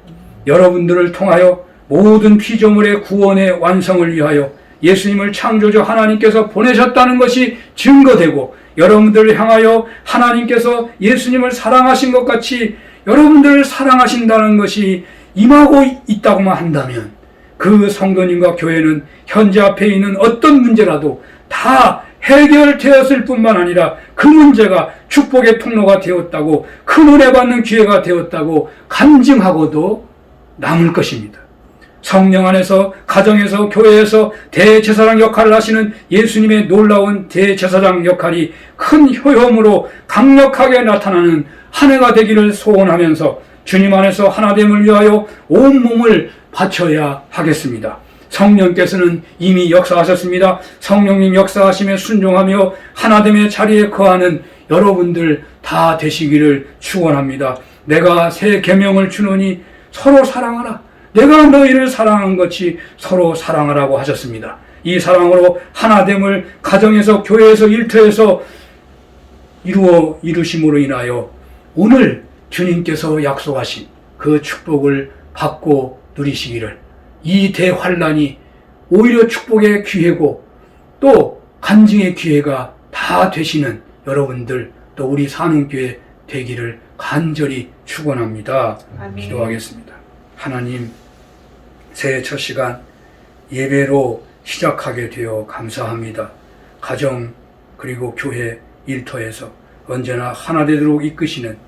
여러분들을 통하여 모든 피조물의 구원의 완성을 위하여 예수님을 창조주 하나님께서 보내셨다는 것이 증거되고, 여러분들을 향하여 하나님께서 예수님을 사랑하신 것 같이 여러분들을 사랑하신다는 것이 임하고 있다고만 한다면 그 성도님과 교회는 현재 앞에 있는 어떤 문제라도 다 해결되었을 뿐만 아니라 그 문제가 축복의 통로가 되었다고, 큰 은혜 받는 기회가 되었다고 간증하고도 남을 것입니다. 성령 안에서, 가정에서, 교회에서 대제사장 역할을 하시는 예수님의 놀라운 대제사장 역할이 큰 효험으로 강력하게 나타나는 한 해가 되기를 소원하면서 주님 안에서 하나됨을 위하여 온몸을 바쳐야 하겠습니다. 성령께서는 이미 역사하셨습니다. 성령님 역사하심에 순종하며 하나됨의 자리에 거하는 여러분들 다 되시기를 축원합니다. 내가 새 계명을 주노니 서로 사랑하라. 내가 너희를 사랑한 것이 서로 사랑하라고 하셨습니다. 이 사랑으로 하나됨을 가정에서, 교회에서, 일터에서 이루심으로 인하여 오늘 주님께서 약속하신 그 축복을 받고 누리시기를, 이 대환란이 오히려 축복의 기회고 또 간증의 기회가 다 되시는 여러분들, 또 우리 사는교회 되기를 간절히 축원합니다. 기도하겠습니다. 하나님, 새해 첫 시간 예배로 시작하게 되어 감사합니다. 가정 그리고 교회 일터에서 언제나 하나 되도록 이끄시는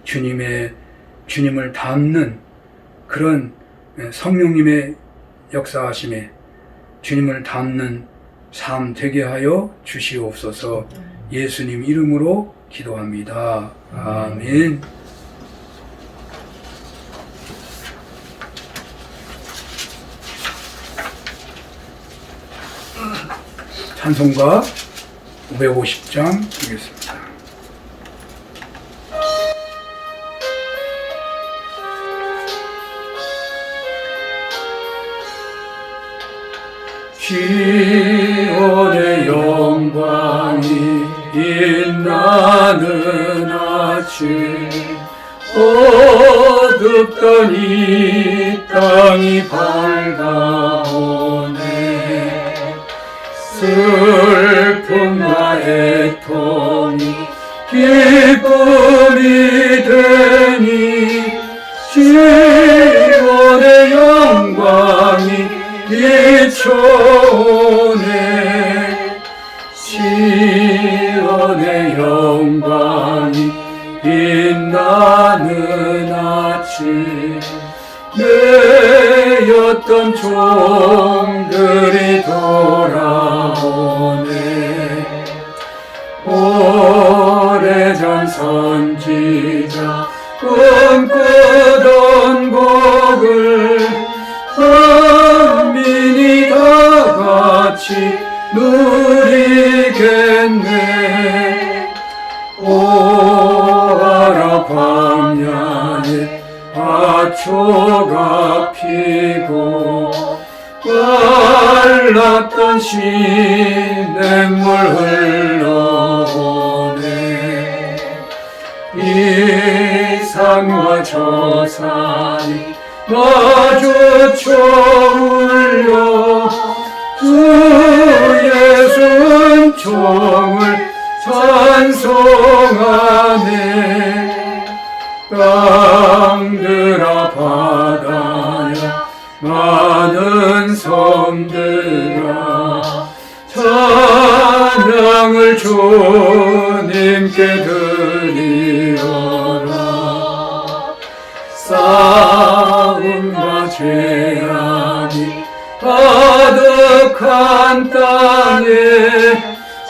주님을 닮는 그런 성령님의 역사하심에 주님을 닮는 삶 되게 하여 주시옵소서. 예수님 이름으로 기도합니다. 아멘. 찬송가 550장 드리겠습니다. 시온의 영광이 빛나는 아침 어둡던 이 땅이 밝아오네. 슬픔과 애통이 기쁨이 되니 시온의 영광이 비춰오네. 시온의 영광이 빛나는 아침 내였던 종들이 돌아오네. 오래전 선지자 꿈꾸던 곡을 만민이 다 같이 누리겠네. 오아라 광야에 밭초가 피고 말랐던 시냇물 흘러오네. 이 산과 저 산이 마주쳐 울려 주 예수 은총을 찬송하네. 땅들아 바다야 많은 섬들아 찬양을 주님께 드리어라. 싸움과 재앙이 가득한 땅에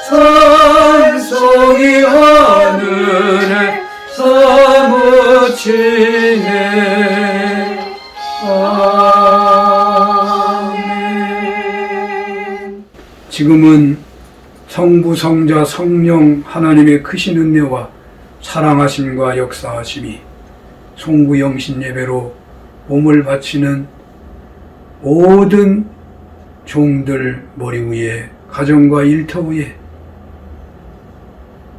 찬송이 하늘에 사무치네. 아멘. 지금은 성부, 성자, 성령 하나님의 크신 은혜와 사랑하심과 역사하심이 송구영신 예배로 몸을 바치는 모든 종들 머리 위에, 가정과 일터 위에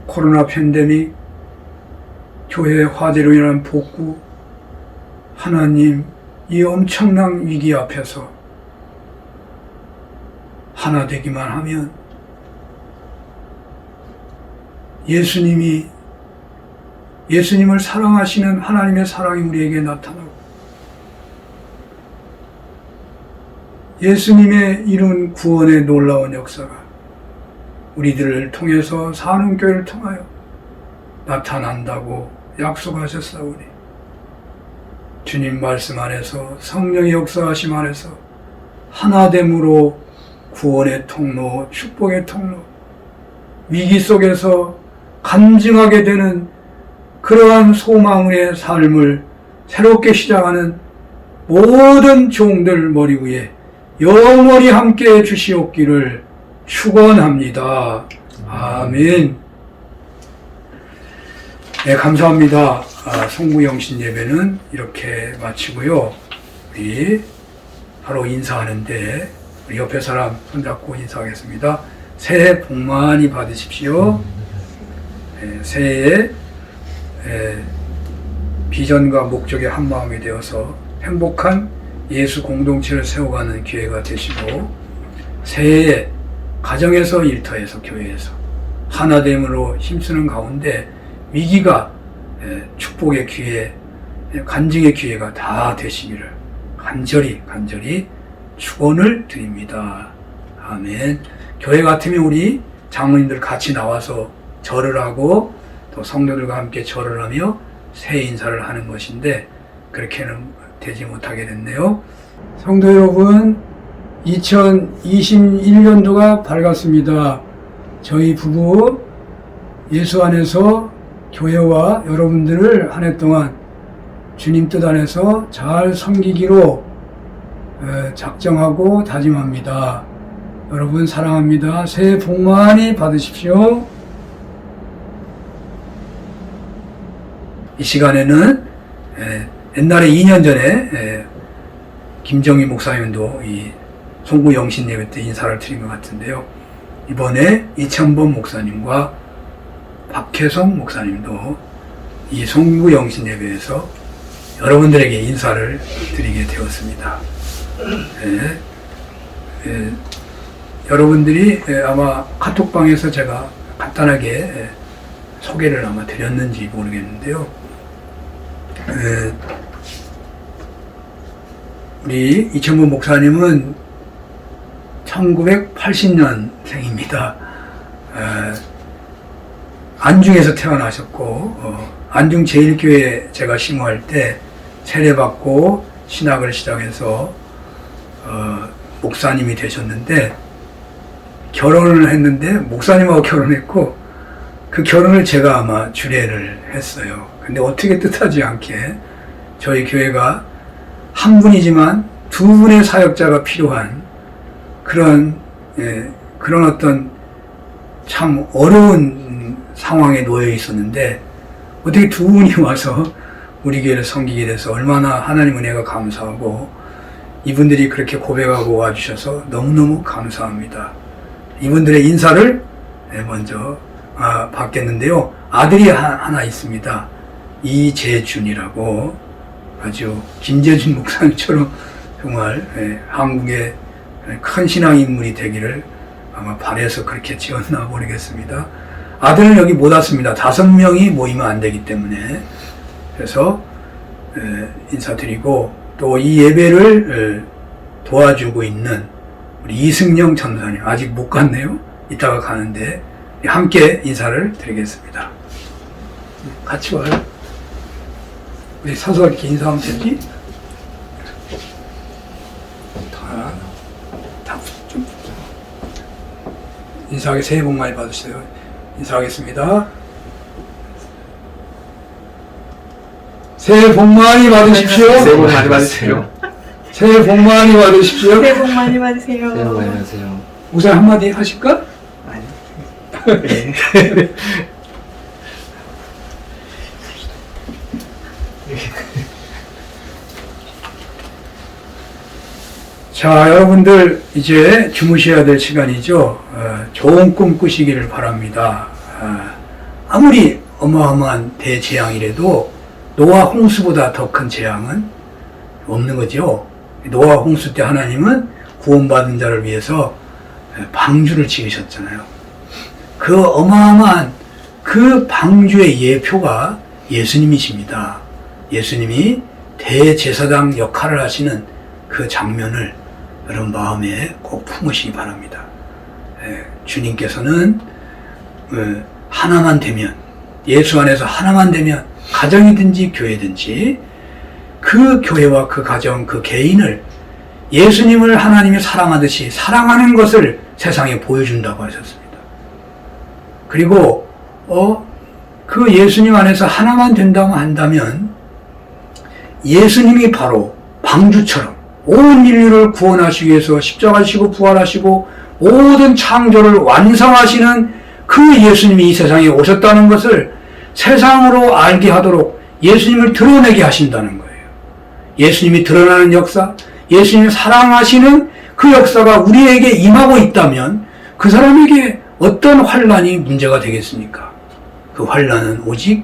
코로나 팬데믹, 교회 화재로 인한 복구, 하나님 이 엄청난 위기 앞에서 하나 되기만 하면 예수님을 사랑하시는 하나님의 사랑이 우리에게 나타나고 예수님의 이룬 구원의 놀라운 역사가 우리들을 통해서 산음교회를 통하여 나타난다고 약속하셨사오니 주님 말씀 안에서 성령의 역사하심 안에서 하나됨으로 구원의 통로, 축복의 통로, 위기 속에서 간증하게 되는 그러한 소망의 삶을 새롭게 시작하는 모든 종들 머리 위에 영원히 함께해 주시옵기를 축원합니다. 아멘. 네, 감사합니다. 송구영신 예배는 이렇게 마치고요. 우리 바로 인사하는데 우리 옆에 사람 손잡고 인사하겠습니다. 새해 복 많이 받으십시오. 새해에 비전과 목적의 한마음이 되어서 행복한 예수 공동체를 세워가는 기회가 되시고 새해에 가정에서, 일터에서, 교회에서 하나됨으로 힘쓰는 가운데 위기가 축복의 기회, 간증의 기회가 다 되시기를 간절히 축원을 드립니다. 아멘. 교회 같으면 우리 장로님들 같이 나와서 절을 하고 또 성도들과 함께 절을 하며 새 인사를 하는 것인데 그렇게는 되지 못하게 됐네요. 성도 여러분, 2021년도가 밝았습니다. 저희 부부 예수 안에서 교회와 여러분들을 한 해 동안 주님 뜻 안에서 잘 섬기기로 작정하고 다짐합니다. 여러분 사랑합니다. 새해 복 많이 받으십시오. 이 시간에는 옛날에 2년 전에 김정희 목사님도 이 송구 영신 예배 때 인사를 드린 것 같은데요. 이번에 이천범 목사님과 박혜성 목사님도 이 송구 영신 예배에서 여러분들에게 인사를 드리게 되었습니다. 여러분들이 아마 카톡방에서 제가 간단하게 소개를 아마 드렸는지 모르겠는데요. 우리 이천범 목사님은 1980년생입니다. 안중에서 태어나셨고 안중 제1교회 제가 심호할 때 세례받고 신학을 시작해서 목사님이 되셨는데 결혼을 했는데 목사님하고 결혼했고 그 결혼을 제가 아마 주례를 했어요. 근데 어떻게 뜻하지 않게 저희 교회가 한 분이지만 두 분의 사역자가 필요한 그런 어떤 참 어려운 상황에 놓여 있었는데 어떻게 두 분이 와서 우리 교회를 섬기게 돼서 얼마나 하나님 은혜가 감사하고 이분들이 그렇게 고백하고 와주셔서 너무너무 감사합니다. 이분들의 인사를 먼저 받겠는데요. 아들이 하나 있습니다. 이재준이라고 아주 김재준 목사님처럼 정말 한국의 큰 신앙인물이 되기를 아마 바라서 그렇게 지었나 모르겠습니다. 아들은 여기 못 왔습니다. 5명이 모이면 안 되기 때문에. 그래서 인사드리고 또 이 예배를 도와주고 있는 우리 이승영 전사님 아직 못 갔네요. 이따가 가는데 함께 인사를 드리겠습니다. 같이 와요. 우리 서서 이렇게 인사하면 되지? 좀 인사하게 새해 복 많이 받으세요. 인사하겠습니다. 새해 복 많이 받으십시오. 새해 복 많이 받으세요. 새해 복 많이 받으십시오. 새해 복 많이 받으세요. 새해 복 많이 받으세요. 우선 한마디 하실까? 아니. 자, 여러분들 이제 주무셔야 될 시간이죠. 좋은 꿈 꾸시기를 바랍니다. 아무리 어마어마한 대재앙이라도 노아 홍수보다 더 큰 재앙은 없는 거죠. 노아 홍수 때 하나님은 구원받은 자를 위해서 방주를 지으셨잖아요. 그 어마어마한 그 방주의 예표가 예수님이십니다. 예수님이 대제사장 역할을 하시는 그 장면을 여러분 마음에 꼭 품으시기 바랍니다. 주님께서는 하나만 되면, 예수 안에서 하나만 되면 가정이든지 교회든지 그 교회와 그 가정, 그 개인을 예수님을 하나님이 사랑하듯이 사랑하는 것을 세상에 보여준다고 하셨습니다. 그리고 그 예수님 안에서 하나만 된다고 한다면 예수님이 바로 방주처럼 온 인류를 구원하시기 위해서 십자가 지고 부활하시고 모든 창조를 완성하시는 그 예수님이 이 세상에 오셨다는 것을 세상으로 알게 하도록 예수님을 드러내게 하신다는 거예요. 예수님이 드러나는 역사, 예수님이 사랑하시는 그 역사가 우리에게 임하고 있다면 그 사람에게 어떤 환난이 문제가 되겠습니까? 그 환난은 오직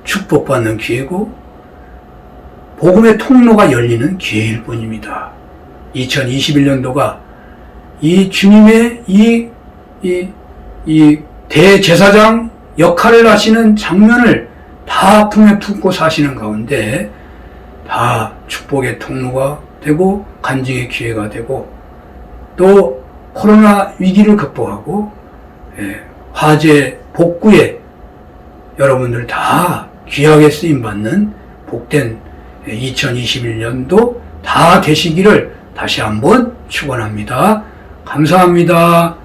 축복받는 기회고 복음의 통로가 열리는 기회일 뿐입니다. 2021년도가 이 주님의 이 대제사장 역할을 하시는 장면을 다 품에 품고 사시는 가운데 다 축복의 통로가 되고 간증의 기회가 되고 또 코로나 위기를 극복하고 화재 복구에 여러분들 다 귀하게 쓰임받는 복된 2021년도 다 되시기를 다시 한번 축원합니다. 감사합니다.